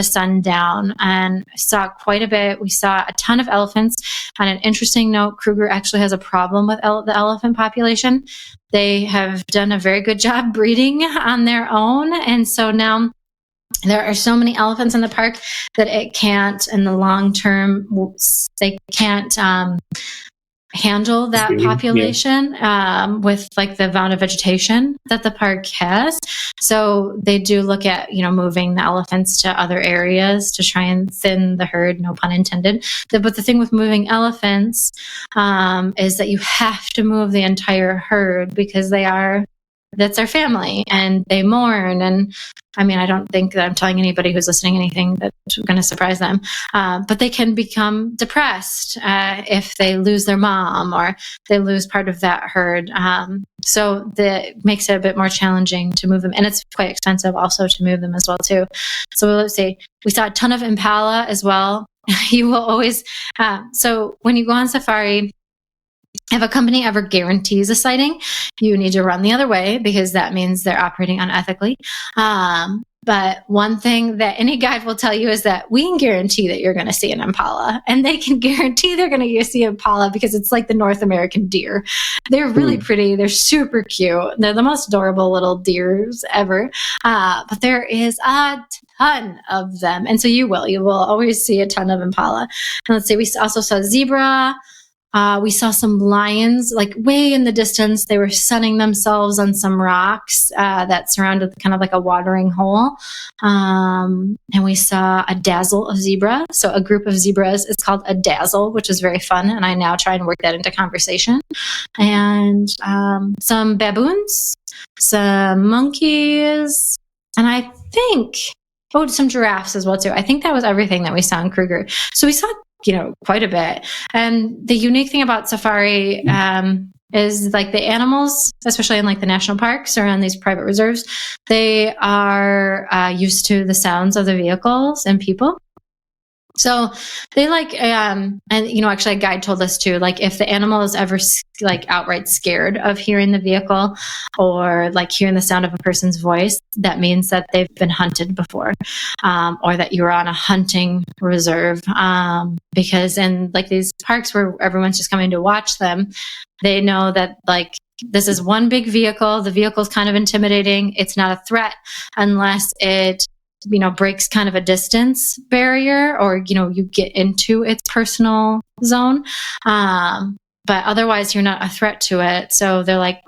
sundown and saw quite a bit. We saw a ton of elephants. On an interesting note, Kruger actually has a problem with the elephant population. They have done a very good job breeding on their own. And so now there are so many elephants in the park that it can't, in the long term, they can't handle that population with like the amount of vegetation that the park has. So they do look at, moving the elephants to other areas to try and thin the herd, no pun intended. But the thing with moving elephants is that you have to move the entire herd because that's our family and they mourn. And I mean, I don't think that I'm telling anybody who's listening anything that's going to surprise them, but they can become depressed if they lose their mom or they lose part of that herd. So that makes it a bit more challenging to move them. And it's quite expensive also to move them as well too. So let's see, we saw a ton of impala as well. You will always, so when you go on safari, if a company ever guarantees a sighting, you need to run the other way because that means they're operating unethically. But one thing that any guide will tell you is that we can guarantee that you're going to see an impala, and they can guarantee they're going to see impala because it's like the North American deer. They're really pretty. They're super cute. They're the most adorable little deers ever. But there is a ton of them. And so you will always see a ton of impala. And let's see, we also saw zebra. We saw some lions, like way in the distance. They were sunning themselves on some rocks that surrounded kind of like a watering hole. And we saw a dazzle of zebra. So a group of zebras is called a dazzle, which is very fun. And I now try and work that into conversation. And some baboons, some monkeys, and I think, some giraffes as well, too. I think that was everything that we saw in Kruger. So we saw quite a bit. And the unique thing about safari is like the animals, especially in like the national parks or on these private reserves, they are used to the sounds of the vehicles and people. So they actually a guide told us too, like if the animal is ever like outright scared of hearing the vehicle or like hearing the sound of a person's voice, that means that they've been hunted before, or that you're on a hunting reserve. Because in like these parks where everyone's just coming to watch them, they know that like this is one big vehicle. The vehicle's kind of intimidating. It's not a threat unless it breaks kind of a distance barrier or, you get into its personal zone. But otherwise you're not a threat to it. So they're like,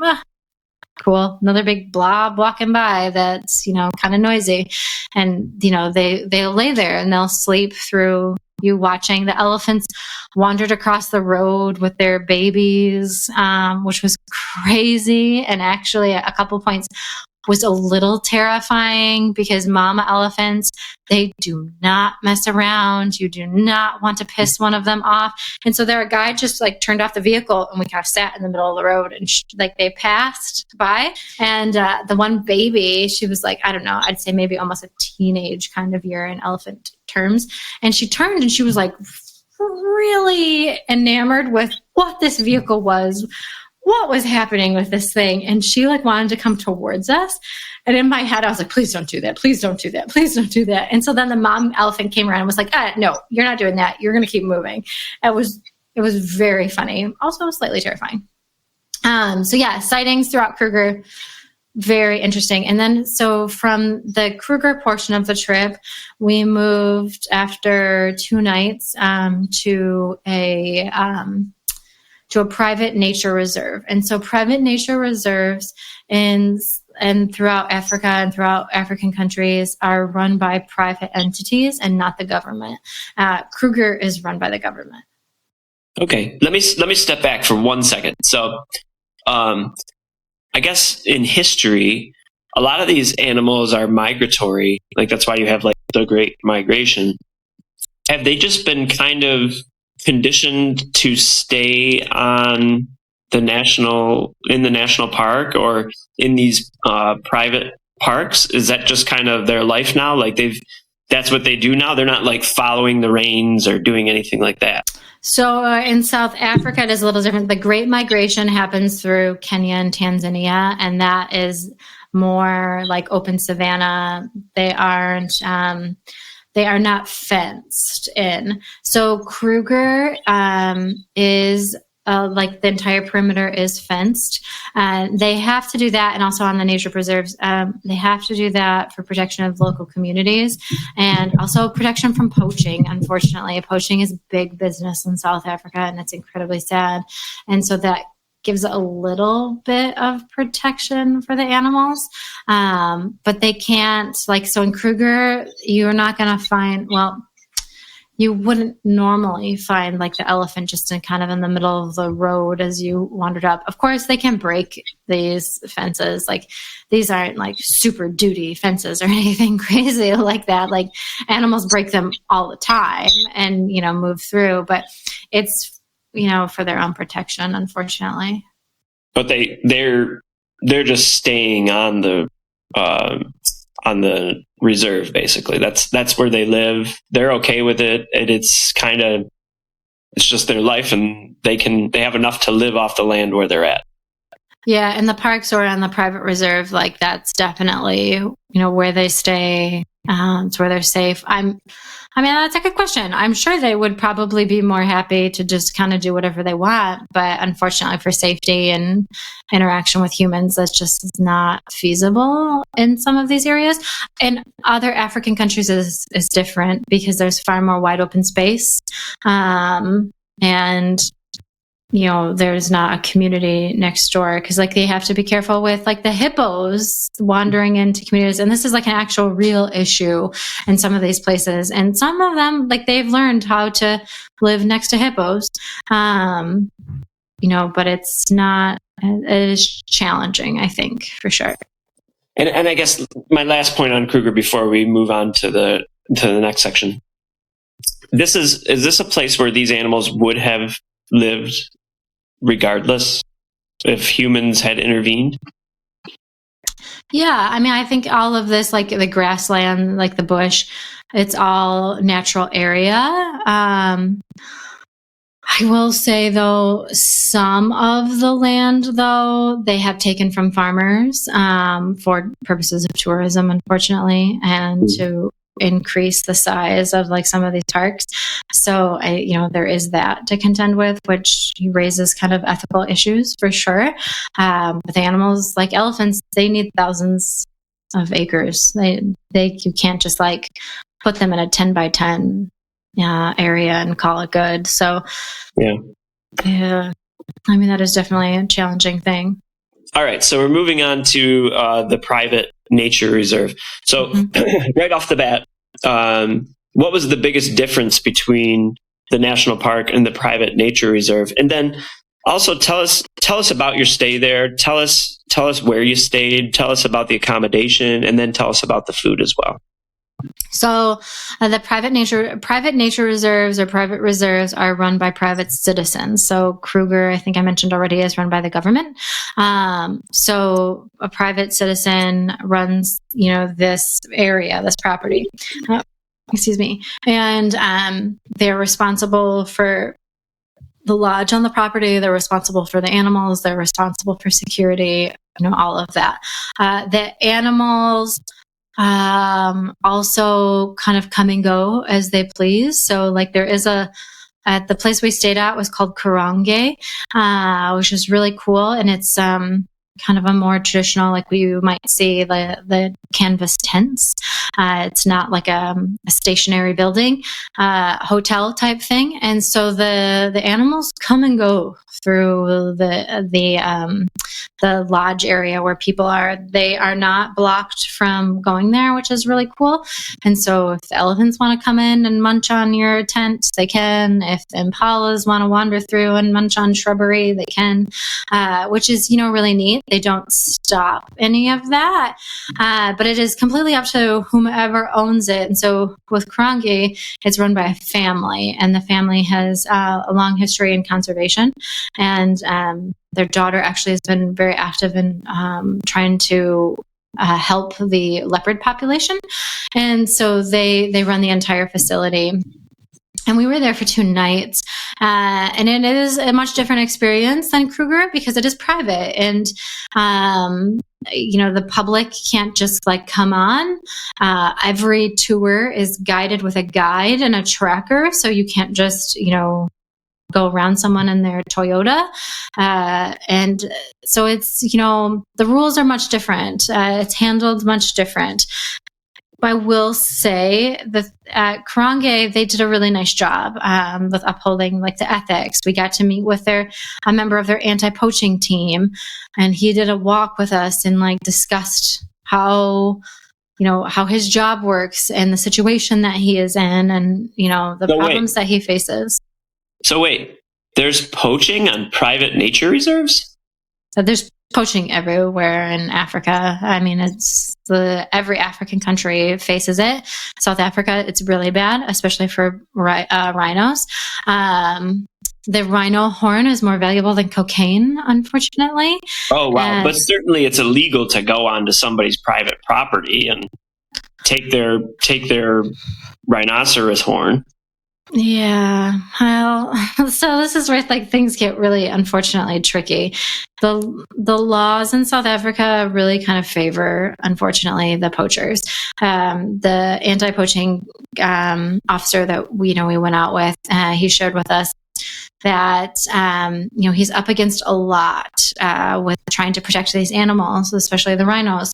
cool. Another big blob walking by that's, kind of noisy. And, they'll lay there and they'll sleep through you watching. The elephants wandered across the road with their babies, which was crazy. And actually a couple points was a little terrifying because mama elephants, they do not mess around. You do not want to piss one of them off. And so their guide just like turned off the vehicle and we kind of sat in the middle of the road and they passed by. And the one baby, she was like, I don't know, I'd say maybe almost a teenage kind of year in elephant terms. And she turned and she was like really enamored with what this vehicle was, what was happening with this thing. And she like wanted to come towards us. And in my head, I was like, please don't do that. Please don't do that. Please don't do that. And so then the mom elephant came around and was like, no, you're not doing that. You're going to keep moving. It was very funny. Also slightly terrifying. So yeah, sightings throughout Kruger, very interesting. And then, so from the Kruger portion of the trip, we moved after 2 nights, to a private nature reserve. And so private nature reserves and throughout Africa and throughout African countries are run by private entities and not the government. Kruger is run by the government. Okay, let me step back for 1 second. So, I guess in history, a lot of these animals are migratory. Like that's why you have like the Great Migration. Have they just been kind of conditioned to stay in the national park or in these private parks? Is that just kind of their life now? Like that's what they do now. They're not like following the reins or doing anything like that. So in South Africa, it is a little different. The Great Migration happens through Kenya and Tanzania, and that is more like open savanna. They are not fenced in. So Kruger is like the entire perimeter is fenced. They have to do that, and also on the nature preserves, they have to do that for protection of local communities and also protection from poaching. Unfortunately, poaching is big business in South Africa, and it's incredibly sad. And so that gives a little bit of protection for the animals. But they can't, so in Kruger, you're not going to find, you wouldn't normally find like the elephant just in the middle of the road as you wandered up. Of course, they can break these fences. Like these aren't like super duty fences or anything crazy like that. Like animals break them all the time and, move through, but it's, for their own protection, unfortunately. But they're just staying on the reserve, basically. That's where they live. They're okay with it. It's just their life, and they have enough to live off the land where they're at. Yeah, in the parks or on the private reserve, like that's definitely, where they stay. It's where they're safe. I mean, that's a good question. I'm sure they would probably be more happy to just kind of do whatever they want, but unfortunately for safety and interaction with humans, that's just not feasible in some of these areas. In other African countries is different because there's far more wide open space. And there's not a community next door because like they have to be careful with like the hippos wandering into communities. And this is like an actual real issue in some of these places. And some of them, like they've learned how to live next to hippos. But it's not, it is challenging, I think, for sure. And I guess my last point on Kruger before we move on to the next section. Is this a place where these animals would have lived regardless if humans had intervened? Yeah, I mean, I think all of this, like the grassland, like the bush, it's all natural area. I will say, though, some of the land, though, they have taken from farmers for purposes of tourism, unfortunately, and to increase the size of like some of these parks. So there is that to contend with, which raises kind of ethical issues for sure. But the animals like elephants, they need thousands of acres. You can't just like put them in a 10 by 10 area and call it good. So yeah, I mean, that is definitely a challenging thing. All right, so we're moving on to the private nature reserve. So right off the bat, what was the biggest difference between the national park and the private nature reserve? And then also tell us about your stay there. Tell us where you stayed. Tell us about the accommodation, and then tell us about the food as well. So the private nature reserves or private reserves are run by private citizens. So Kruger, I think I mentioned already, is run by the government. So a private citizen runs, this area, this property. Excuse me. And they're responsible for the lodge on the property. They're responsible for the animals. They're responsible for security, all of that. The animals also kind of come and go as they please. So like there is at the place we stayed at was called Karange, which is really cool. And it's kind of a more traditional, like we might see the canvas tents. It's not like a stationary building, hotel type thing. And so the animals come and go through the lodge area where people are. They are not blocked from going there, which is really cool. And so if the elephants want to come in and munch on your tent, they can. If the impalas want to wander through and munch on shrubbery, they can, which is, really neat. They don't stop any of that, but it is completely up to whomever owns it. And so with Karange, it's run by a family, and the family has a long history in conservation. And their daughter actually has been very active in trying to help the leopard population. And so they run the entire facility. And we were there for 2 nights, and it is a much different experience than Kruger because it is private, and the public can't just like come on. Every tour is guided with a guide and a tracker, so you can't just go around someone in their Toyota, and so it's the rules are much different. It's handled much different. I will say that at Karange, they did a really nice job with upholding like the ethics. We got to meet with a member of their anti-poaching team, and he did a walk with us and like discussed how his job works and the situation that he is in, and the problems that he faces. So wait, there's poaching on private nature reserves? There's poaching everywhere in Africa. I mean, it's every African country faces it. South Africa, it's really bad, especially for rhinos. The rhino horn is more valuable than cocaine, unfortunately. Oh, wow. But certainly it's illegal to go onto somebody's private property and take their rhinoceros horn. Yeah. Well, so this is where things get really, unfortunately, tricky. The laws in South Africa really kind of favor, unfortunately, the poachers. The anti-poaching officer that we went out with, he shared with us that he's up against a lot with trying to protect these animals, especially the rhinos.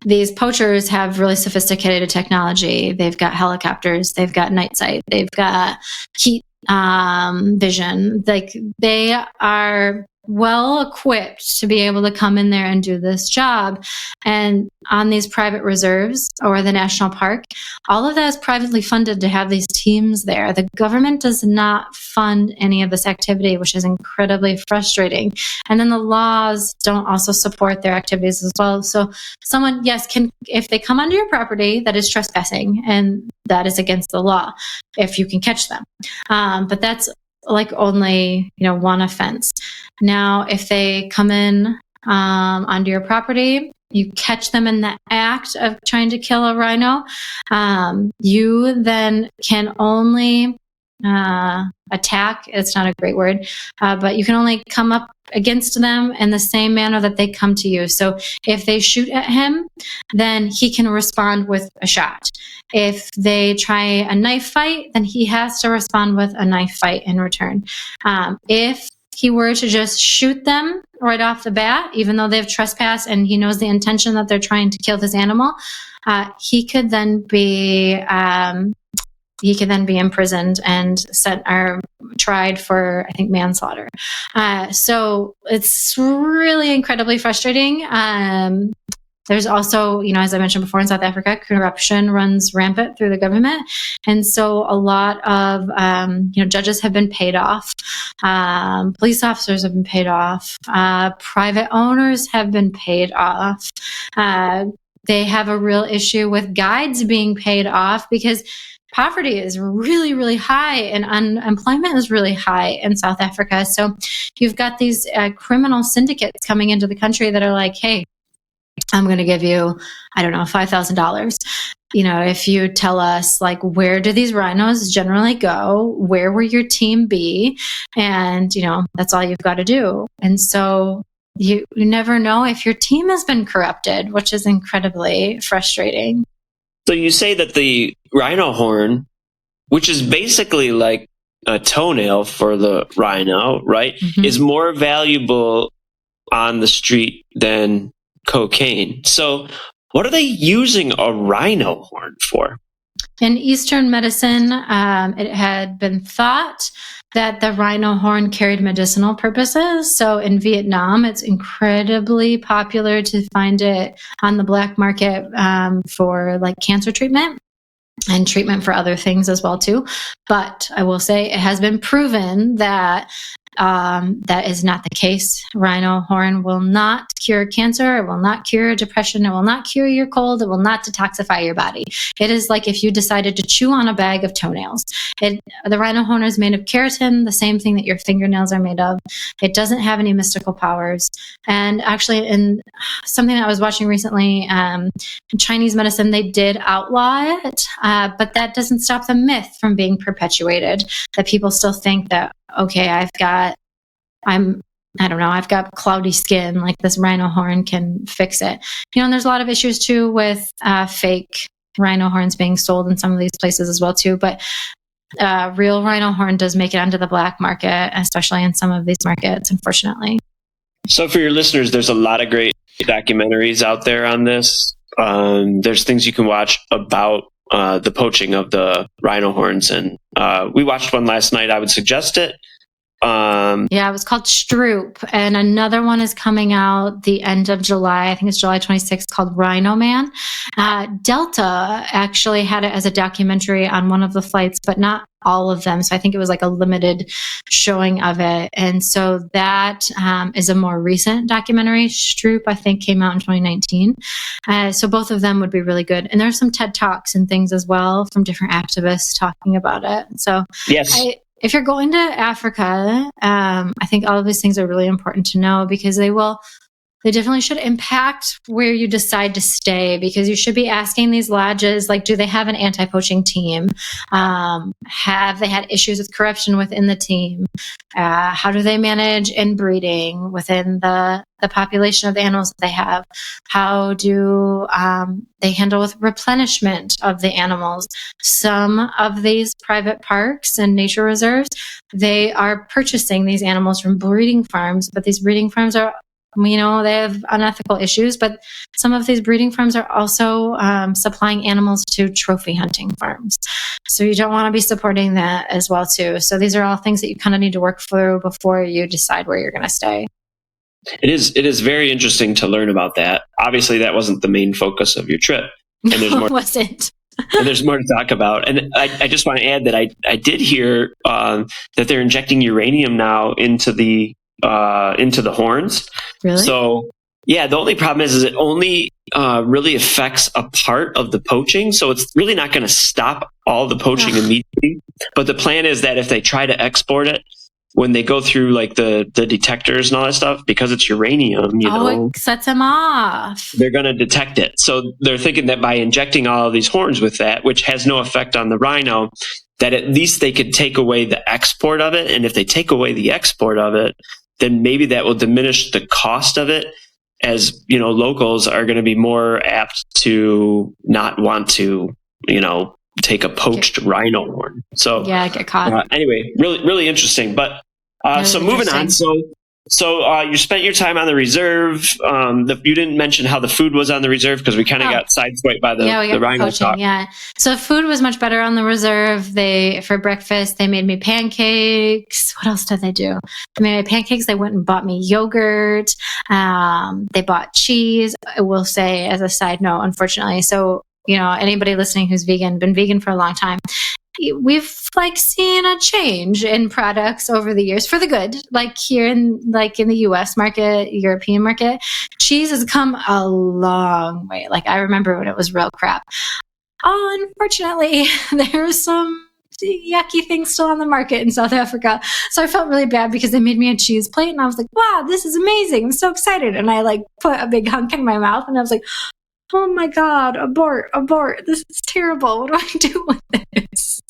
These poachers have really sophisticated technology. They've got helicopters, they've got night sight, they've got heat vision. They are well equipped to be able to come in there and do this job. And on these private reserves or the national park, all of that is privately funded to have these teams there. The government does not fund any of this activity, which is incredibly frustrating. And then the laws don't also support their activities as well. So someone, yes, can, if they come onto your property, that is trespassing, and that is against the law if you can catch them. But that's only one offense. Now, if they come in onto your property, you catch them in the act of trying to kill a rhino, you then can only attack. It's not a great word, but you can only come up against them in the same manner that they come to you. So if they shoot at him, then he can respond with a shot. If they try a knife fight, then he has to respond with a knife fight in return. If he were to just shoot them right off the bat, even though they've trespassed and he knows the intention that they're trying to kill this animal, he could then be imprisoned and tried for, I think, manslaughter. So it's really incredibly frustrating. There's also, as I mentioned before, in South Africa, corruption runs rampant through the government. And so a lot of, judges have been paid off. Police officers have been paid off. Private owners have been paid off. They have a real issue with guides being paid off because poverty is really, really high and unemployment is really high in South Africa. So you've got these criminal syndicates coming into the country that are like, hey, I'm going to give you, I don't know, $5,000. If you tell us where do these rhinos generally go? Where will your team be? And, that's all you've got to do. And so you never know if your team has been corrupted, which is incredibly frustrating. So you say that the rhino horn, which is basically like a toenail for the rhino, right, is more valuable on the street than cocaine. So what are they using a rhino horn for? In Eastern medicine, it had been thought that the rhino horn carried medicinal purposes. So in Vietnam, it's incredibly popular to find it on the black market for cancer treatment and treatment for other things as well too. But I will say it has been proven that that is not the case. Rhino horn will not cure cancer. It will not cure depression. It will not cure your cold. It will not detoxify your body. It is like if you decided to chew on a bag of toenails. The rhino horn is made of keratin, the same thing that your fingernails are made of. It doesn't have any mystical powers. And actually, in something that I was watching recently, in Chinese medicine, they did outlaw it, but that doesn't stop the myth from being perpetuated, that people still think that, okay, I've got cloudy skin, this rhino horn can fix it. And there's a lot of issues too with fake rhino horns being sold in some of these places as well too. But real rhino horn does make it onto the black market, especially in some of these markets, unfortunately. So for your listeners, there's a lot of great documentaries out there on this. There's things you can watch about the poaching of the rhino horns. And we watched one last night. I would suggest it. It was called Stroop. And another one is coming out the end of July. I think it's July 26th, called Rhino Man. Delta actually had it as a documentary on one of the flights, but not all of them. So I think it was a limited showing of it. And so that is a more recent documentary. Stroop, I think, came out in 2019. So both of them would be really good. And there's some TED Talks and things as well from different activists talking about it. So yes. If you're going to Africa, I think all of these things are really important to know, because they will they definitely should impact where you decide to stay, because you should be asking these lodges, like, do they have an anti-poaching team? Have they had issues with corruption within the team? How do they manage inbreeding within the population of the animals that they have? How do they handle with replenishment of the animals? Some of these private parks and nature reserves, they are purchasing these animals from breeding farms, but these breeding farms are, they have unethical issues, but some of these breeding farms are also supplying animals to trophy hunting farms. So you don't want to be supporting that as well too. So these are all things that you kind of need to work through before you decide where you're going to stay. It is very interesting to learn about that. Obviously, that wasn't the main focus of your trip. And there's more, wasn't. And there's more to talk about. And I just want to add that I did hear that they're injecting uranium now into the horns. Really? So yeah, the only problem is it only really affects a part of the poaching. So it's really not going to stop all the poaching immediately. But the plan is that if they try to export it, when they go through like the detectors and all that stuff, because it's uranium, it sets them off. They're going to detect it. So they're thinking that by injecting all of these horns with that, which has no effect on the rhino, that at least they could take away the export of it. And if they take away the export of it, then maybe that will diminish the cost of it, as, locals are going to be more apt to not want to, take a poached rhino horn. So get caught. Anyway, really, really interesting. But so moving on. So you spent your time on the reserve. You didn't mention how the food was on the reserve, because we kind of got sideswiped by the rhino talk. Yeah. So food was much better on the reserve. For breakfast, they made me pancakes. What else did they do? They made me pancakes. They went and bought me yogurt. They bought cheese. I will say, as a side note, unfortunately. So, anybody listening who's been vegan for a long time, we've seen a change in products over the years for the good. Like here in the US market, European market, cheese has come a long way. Like I remember when it was real crap. Unfortunately, there's some yucky things still on the market in South Africa. So I felt really bad because they made me a cheese plate and I was like, wow, this is amazing. I'm so excited. And I put a big hunk in my mouth and I was like, oh my God, abort. This is terrible. What do I do with this?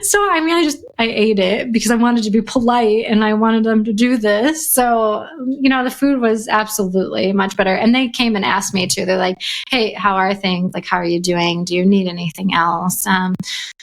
So, I ate it because I wanted to be polite and I wanted them to do this. So, the food was absolutely much better. And they came and asked me too. They're like, hey, how are things? How are you doing? Do you need anything else?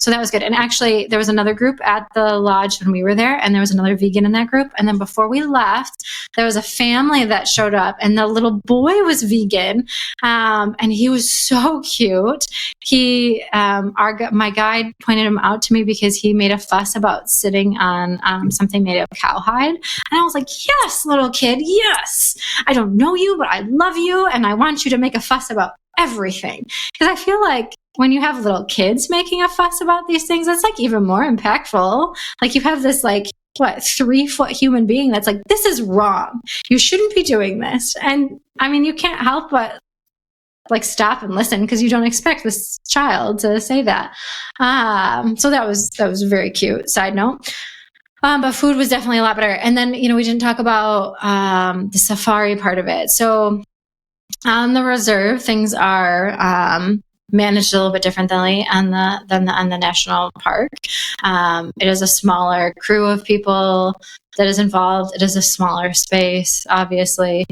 So that was good. And actually, there was another group at the lodge when we were there, and there was another vegan in that group. And then before we left, there was a family that showed up, and the little boy was vegan. And he was so cute. My guide pointed him out to me because he made a fuss about sitting on something made of cowhide. And I was like, yes, little kid, yes. I don't know you, but I love you. And I want you to make a fuss about everything. Because I feel like when you have little kids making a fuss about these things, that's even more impactful. You have this 3-foot human being that's like, this is wrong. You shouldn't be doing this. And you can't help but stop and listen, because you don't expect this child to say that. So that was very cute. Side note. But food was definitely a lot better. And then, we didn't talk about the safari part of it. So on the reserve, things are managed a little bit differently than the national park. It is a smaller crew of people that is involved. It is a smaller space, obviously.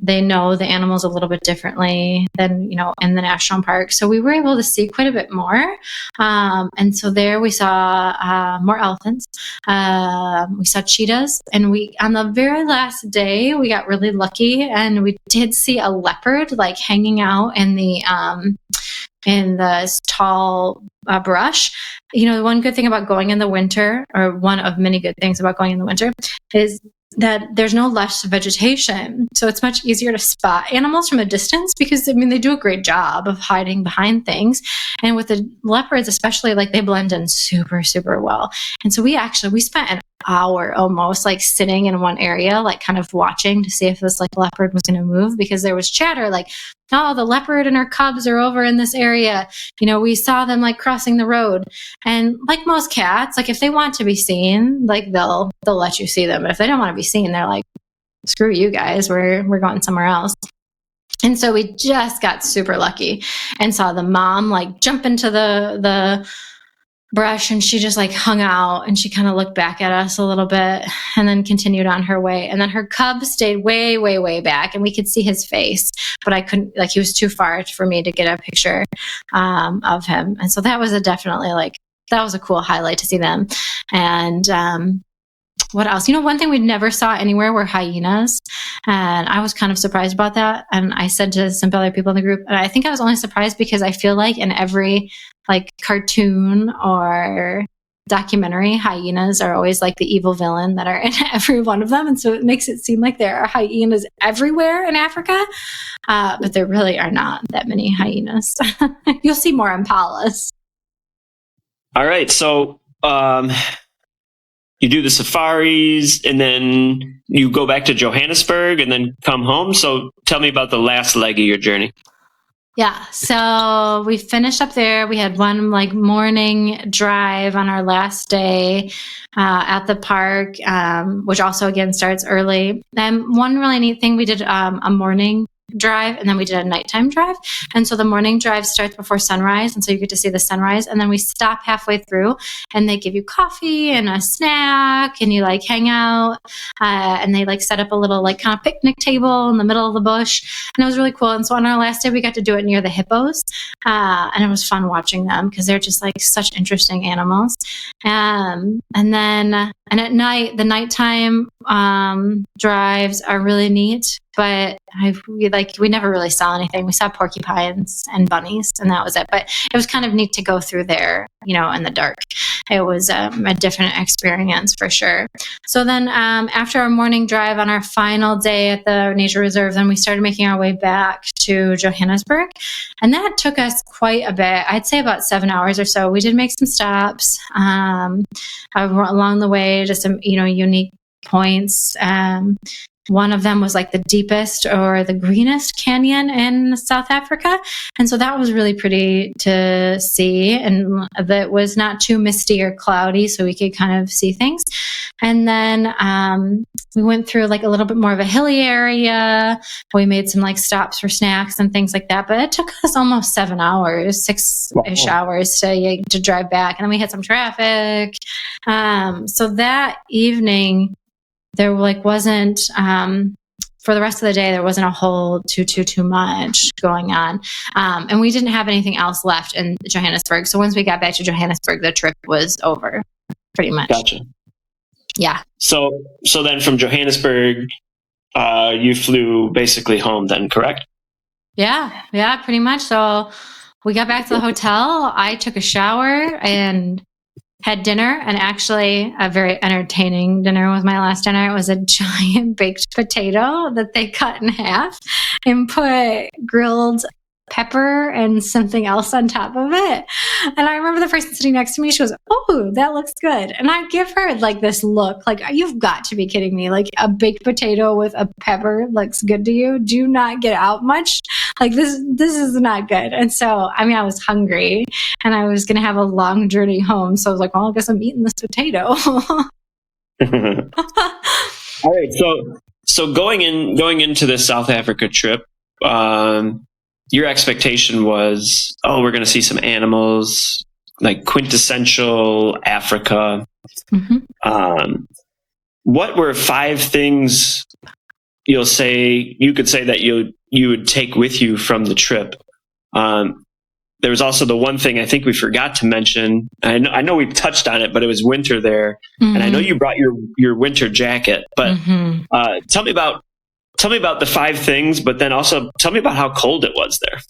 They know the animals a little bit differently than, in the national park. So we were able to see quite a bit more. And so there we saw more elephants. We saw cheetahs. And on the very last day, we got really lucky and we did see a leopard hanging out in the tall brush. The one good thing about going in the winter, or one of many good things about going in the winter, is that there's no lush vegetation. So it's much easier to spot animals from a distance because, they do a great job of hiding behind things. And with the leopards, especially, they blend in super, super well. And so we spent an hour almost sitting in one area, kind of watching to see if this leopard was going to move, because there was chatter oh, the leopard and her cubs are over in this area. We saw them crossing the road. And like most cats, if they want to be seen, they'll let you see them. But if they don't want to be seen, they're screw you guys, we're going somewhere else. And so we just got super lucky and saw the mom like jump into the brush, and she just like hung out, and she kind of looked back at us a little bit and then continued on her way. And then her cub stayed way, way, way back, and we could see his face, but I couldn't, like, he was too far for me to get a picture of him. And so that was that was a cool highlight to see them. And what else? One thing we never saw anywhere were hyenas. And I was kind of surprised about that. And I said to some other people in the group, and I think I was only surprised because I feel like in every like cartoon or documentary, hyenas are always like the evil villain that are in every one of them. And so it makes it seem like there are hyenas everywhere in Africa. But there really are not that many hyenas. You'll see more impalas. All right. So, you do the safaris, and then you go back to Johannesburg and then come home. So tell me about the last leg of your journey. Yeah. So we finished up there. We had one like morning drive on our last day at the park, which also again starts early. And one really neat thing, we did a morning drive, and then we did a nighttime drive. And so the morning drive starts before sunrise, and so you get to see the sunrise. And then we stop halfway through, and they give you coffee and a snack, and you like hang out, and they like set up a little like kind of picnic table in the middle of the bush, and it was really cool. And so on our last day, we got to do it near the hippos, and it was fun watching them because they're just like such interesting animals. And at night, the nighttime drives are really neat. But we never really saw anything. We saw porcupines and bunnies, and that was it. But it was kind of neat to go through there, in the dark. It was a different experience for sure. So then after our morning drive on our final day at the nature reserve, then we started making our way back to Johannesburg. And that took us quite a bit. I'd say about 7 hours or so. We did make some stops along the way to some, unique points. One of them was like the deepest or the greenest canyon in South Africa. And so that was really pretty to see. And that was not too misty or cloudy, so we could kind of see things. And then we went through like a little bit more of a hilly area. We made some like stops for snacks and things like that. But it took us almost 7 hours, 6-ish hours to drive back. And then we had some traffic. So that evening, there wasn't for the rest of the day, there wasn't a whole too much going on. And we didn't have anything else left in Johannesburg. So once we got back to Johannesburg, the trip was over pretty much. Gotcha. Yeah. So then from Johannesburg, you flew basically home then, correct? Yeah, pretty much. So we got back to the hotel. I took a shower and had dinner, and actually a very entertaining dinner was my last dinner. It was a giant baked potato that they cut in half and put grilled pepper and something else on top of it. And I remember the person sitting next to me, she goes, "Oh, that looks good." And I give her like this look, like, "You've got to be kidding me. Like a baked potato with a pepper looks good to you? Do you not get out much? Like this is not good." And so, I was hungry and I was going to have a long journey home. So I was like, well, I guess I'm eating this potato. All right. So going into this South Africa trip, your expectation was, we're going to see some animals, like quintessential Africa. Mm-hmm. What were 5 things you could say that you would take with you from the trip? There was also the one thing I think we forgot to mention. I know we touched on it, but it was winter there, mm-hmm. and I know you brought your winter jacket. But mm-hmm. Tell me about the 5 things, but then also tell me about how cold it was there.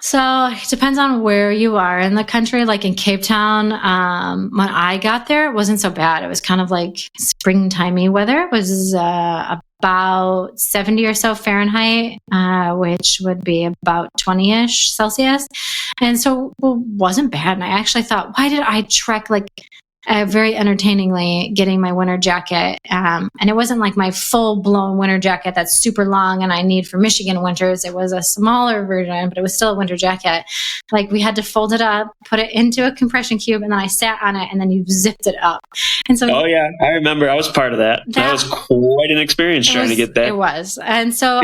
So it depends on where you are in the country. Like in Cape Town, when I got there, it wasn't so bad. It was kind of like springtimey weather. It was about 70 or so Fahrenheit, which would be about 20-ish Celsius. And so it wasn't bad. And I actually thought, why did I trek like very entertainingly getting my winter jacket. And it wasn't like my full blown winter jacket that's super long and I need for Michigan winters. It was a smaller version, but it was still a winter jacket. Like we had to fold it up, put it into a compression cube, and then I sat on it and then you zipped it up. And so, oh yeah, I remember. I was part of that. That was quite an experience trying to get that. It was. And so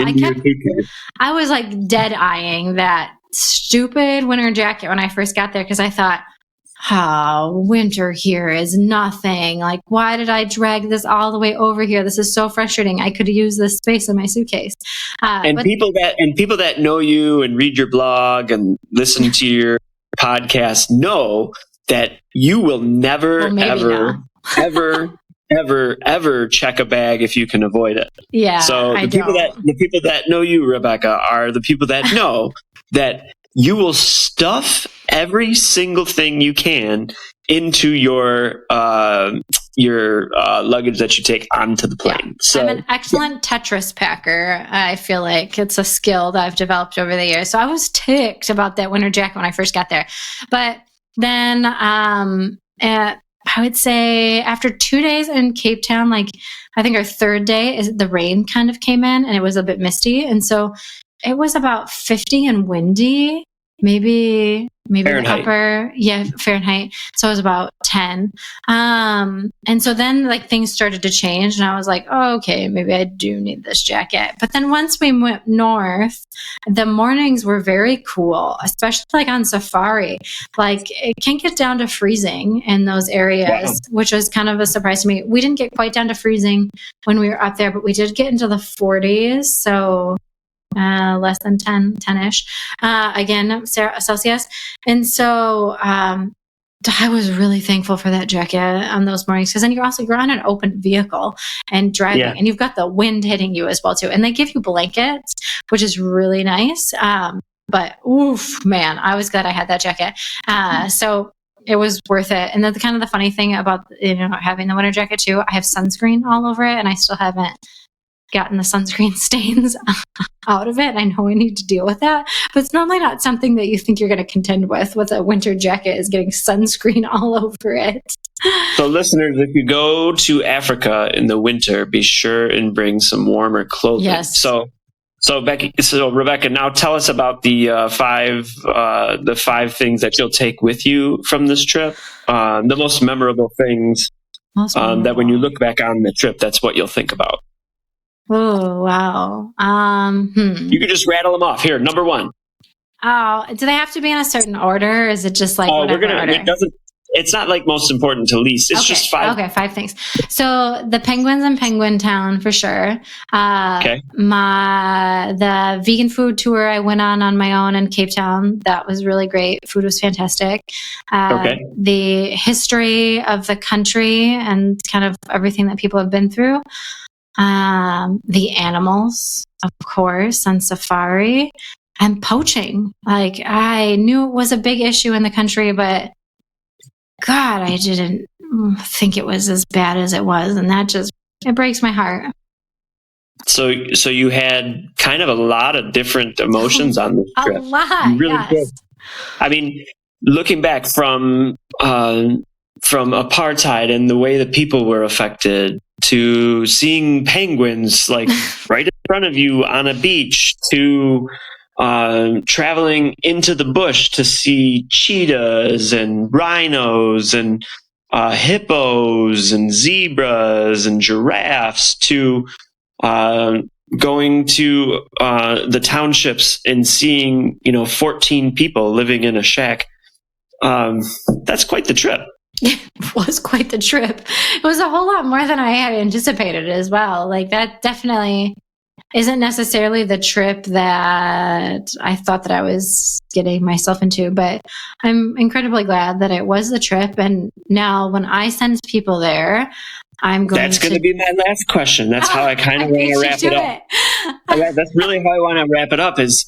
I was like dead eyeing that stupid winter jacket when I first got there because I thought, winter here is nothing. Like, why did I drag this all the way over here? This is so frustrating. I could use this space in my suitcase. People that know you and read your blog and listen to your podcast know that you will never, ever check a bag if you can avoid it. Yeah. So the people that know you, Rebecca, are the people that know that you will stuff every single thing you can into your luggage that you take onto the plane. Yeah. So I'm an excellent Tetris packer. I feel like it's a skill that I've developed over the years. So I was ticked about that winter jacket when I first got there. But then I would say after 2 days in Cape Town, like I think our third day, the rain kind of came in and it was a bit misty. And so it was about 50 and windy, maybe Fahrenheit. Fahrenheit. So it was about 10. And so then like things started to change and I was like, oh, okay, maybe I do need this jacket. But then once we went north, the mornings were very cool, especially like on safari. Like it can get down to freezing in those areas, which was kind of a surprise to me. We didn't get quite down to freezing when we were up there, but we did get into the 40s. So less than 10-ish, again, Celsius. And so I was really thankful for that jacket on those mornings because then you're on an open vehicle and driving and you've got the wind hitting you as well too. And they give you blankets, which is really nice. But oof, man, I was glad I had that jacket. So it was worth it. And then kind of the funny thing about, having the winter jacket too, I have sunscreen all over it and I still haven't gotten the sunscreen stains out of it. I know I need to deal with that, but it's normally not something that you think you're going to contend with a winter jacket is getting sunscreen all over it. So listeners, if you go to Africa in the winter, be sure and bring some warmer clothing. Yes. So Rebecca, now tell us about the five things that you'll take with you from this trip. The most memorable things that when you look back on the trip, that's what you'll think about. Oh, wow. You can just rattle them off. Here, number one. Oh, do they have to be in a certain order? Or is it just like whatever order? It's not like most important to least. It's just five. Okay, 5 things. So the penguins in Penguin Town for sure. The vegan food tour I went on my own in Cape Town. That was really great. Food was fantastic. The history of the country and kind of everything that people have been through. The animals, of course, on safari, and poaching. Like I knew it was a big issue in the country, but God, I didn't think it was as bad as it was, and it breaks my heart. So you had kind of a lot of different emotions on this trip. A lot, really yes. Good. I mean, looking back from apartheid and the way that people were affected, to seeing penguins like right in front of you on a beach, to traveling into the bush to see cheetahs and rhinos and hippos and zebras and giraffes, to going to the townships and seeing 14 people living in a shack. That's quite the trip. It was quite the trip. It was a whole lot more than I had anticipated as well. Like that definitely isn't necessarily the trip that I thought that I was getting myself into, but I'm incredibly glad that it was the trip. And now when I send people there, That's going to be my last question. That's how I kind of want to wrap it up. That's really how I want to wrap it up is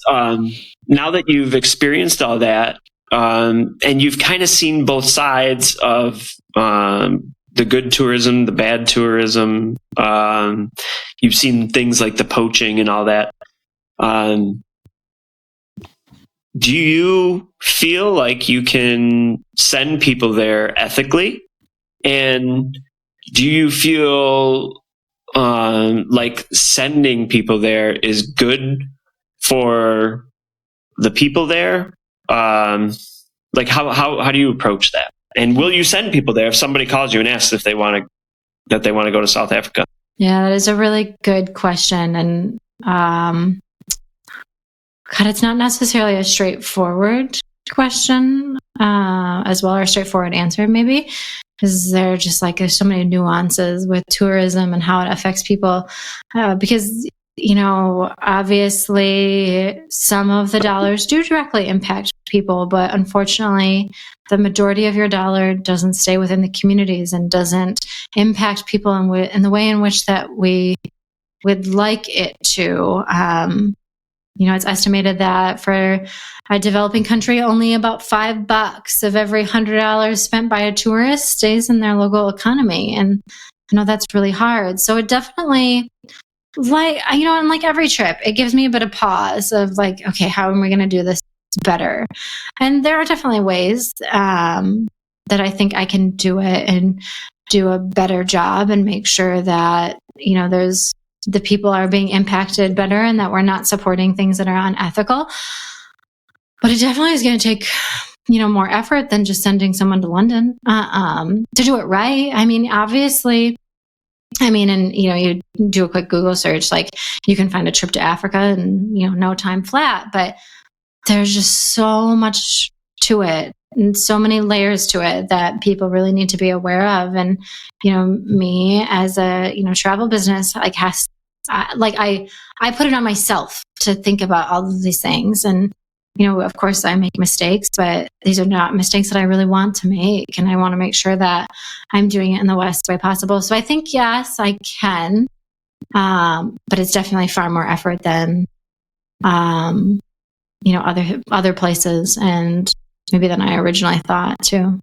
now that you've experienced all that, and you've kind of seen both sides of the good tourism, the bad tourism. You've seen things like the poaching and all that. Do you feel like you can send people there ethically And do you feel like sending people there is good for the people there? Like how do you approach that? And will you send people there if somebody calls you and asks if they want to go to South Africa? Yeah, that is a really good question. And God, it's not necessarily a straightforward question as well, or a straightforward answer maybe, because there are just like there's so many nuances with tourism and how it affects people. Because, you know, obviously some of the dollars do directly impact people, but unfortunately the majority of your dollar doesn't stay within the communities and doesn't impact people in the way in which that we would like it to. You know, it's estimated that for a developing country, only about $5 of every $100 spent by a tourist stays in their local economy. And, you know, that's really hard. So it definitely, like, you know, and like every trip, it gives me a bit of pause of like, okay, how am we going to do this better? And there are definitely ways that I think I can do it and do a better job and make sure that, you know, the people are being impacted better and that we're not supporting things that are unethical. But it definitely is going to take, you know, more effort than just sending someone to London to do it right. I mean, obviously, and, you know, you do a quick Google search, like you can find a trip to Africa in, you know, no time flat, but there's just so much to it and so many layers to it that people really need to be aware of. And, you know, me as a, you know, travel business, like I put it on myself to think about all of these things. And, you know, of course I make mistakes, but these are not mistakes that I really want to make. And I want to make sure that I'm doing it in the best way possible. So I think, yes, I can. But it's definitely far more effort than, you know, other places, and maybe than I originally thought too.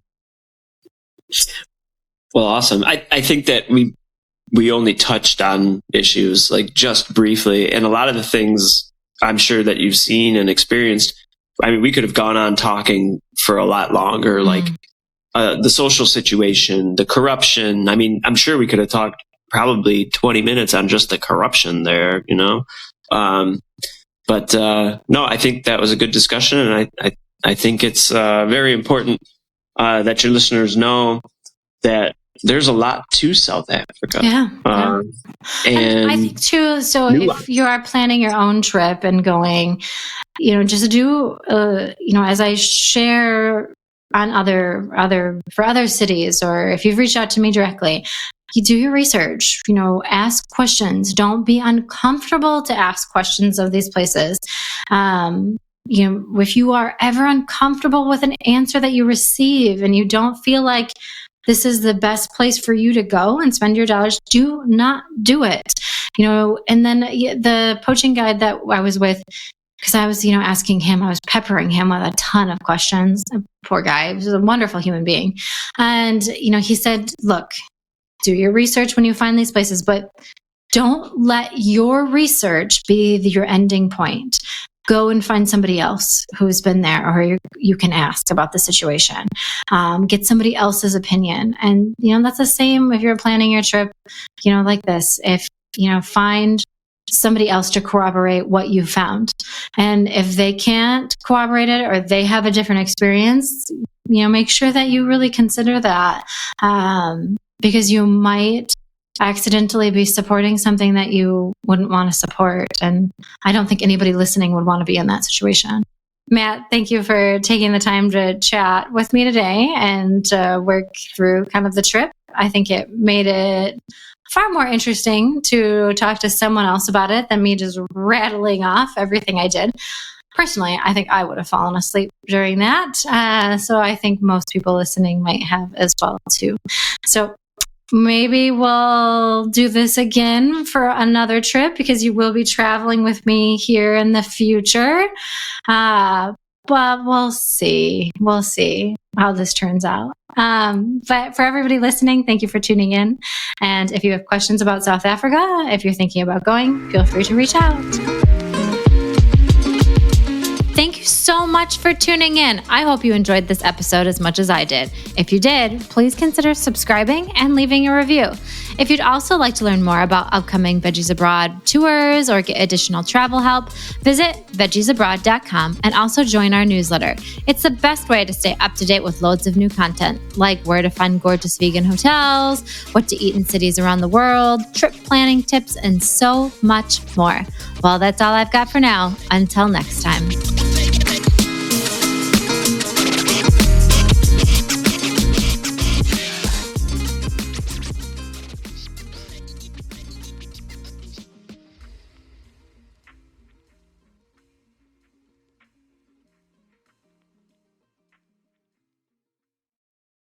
Well, awesome. I think that we only touched on issues like just briefly, and a lot of the things I'm sure that you've seen and experienced. I mean, we could have gone on talking for a lot longer, like the social situation, the corruption. I mean, I'm sure we could have talked probably 20 minutes on just the corruption there, you know? But no, I think that was a good discussion. And I think it's very important that your listeners know that there's a lot to South Africa. Yeah. And I think too, so if you are planning your own trip and going, you know, just do, you know, as I share on for other cities, or if you've reached out to me directly, you do your research, you know, ask questions. Don't be uncomfortable to ask questions of these places. You know, if you are ever uncomfortable with an answer that you receive and you don't feel like this is the best place for you to go and spend your dollars, do not do it. You know, and then the poaching guide that I was with, because I was, you know, asking him, I was peppering him with a ton of questions. Poor guy, he was a wonderful human being. And, you know, he said, look, do your research when you find these places, but don't let your research be your ending point. Go and find somebody else who's been there, or you can ask about the situation. Get somebody else's opinion. And, you know, that's the same if you're planning your trip, you know, like this. If, you know, find somebody else to corroborate what you found. And if they can't corroborate it, or they have a different experience, you know, make sure that you really consider that. Because you might accidentally be supporting something that you wouldn't want to support. And I don't think anybody listening would want to be in that situation. Matt, thank you for taking the time to chat with me today and work through kind of the trip. I think it made it far more interesting to talk to someone else about it than me just rattling off everything I did. Personally, I think I would have fallen asleep during that. So I think most people listening might have as well too. So maybe we'll do this again for another trip, because you will be traveling with me here in the future. But we'll see. We'll see how this turns out. But for everybody listening, thank you for tuning in. And if you have questions about South Africa, if you're thinking about going, feel free to reach out. Thank you so much for tuning in. I hope you enjoyed this episode as much as I did. If you did, please consider subscribing and leaving a review. If you'd also like to learn more about upcoming Veggies Abroad tours or get additional travel help, visit veggiesabroad.com and also join our newsletter. It's the best way to stay up to date with loads of new content, like where to find gorgeous vegan hotels, what to eat in cities around the world, trip planning tips, and so much more. Well, that's all I've got for now. Until next time.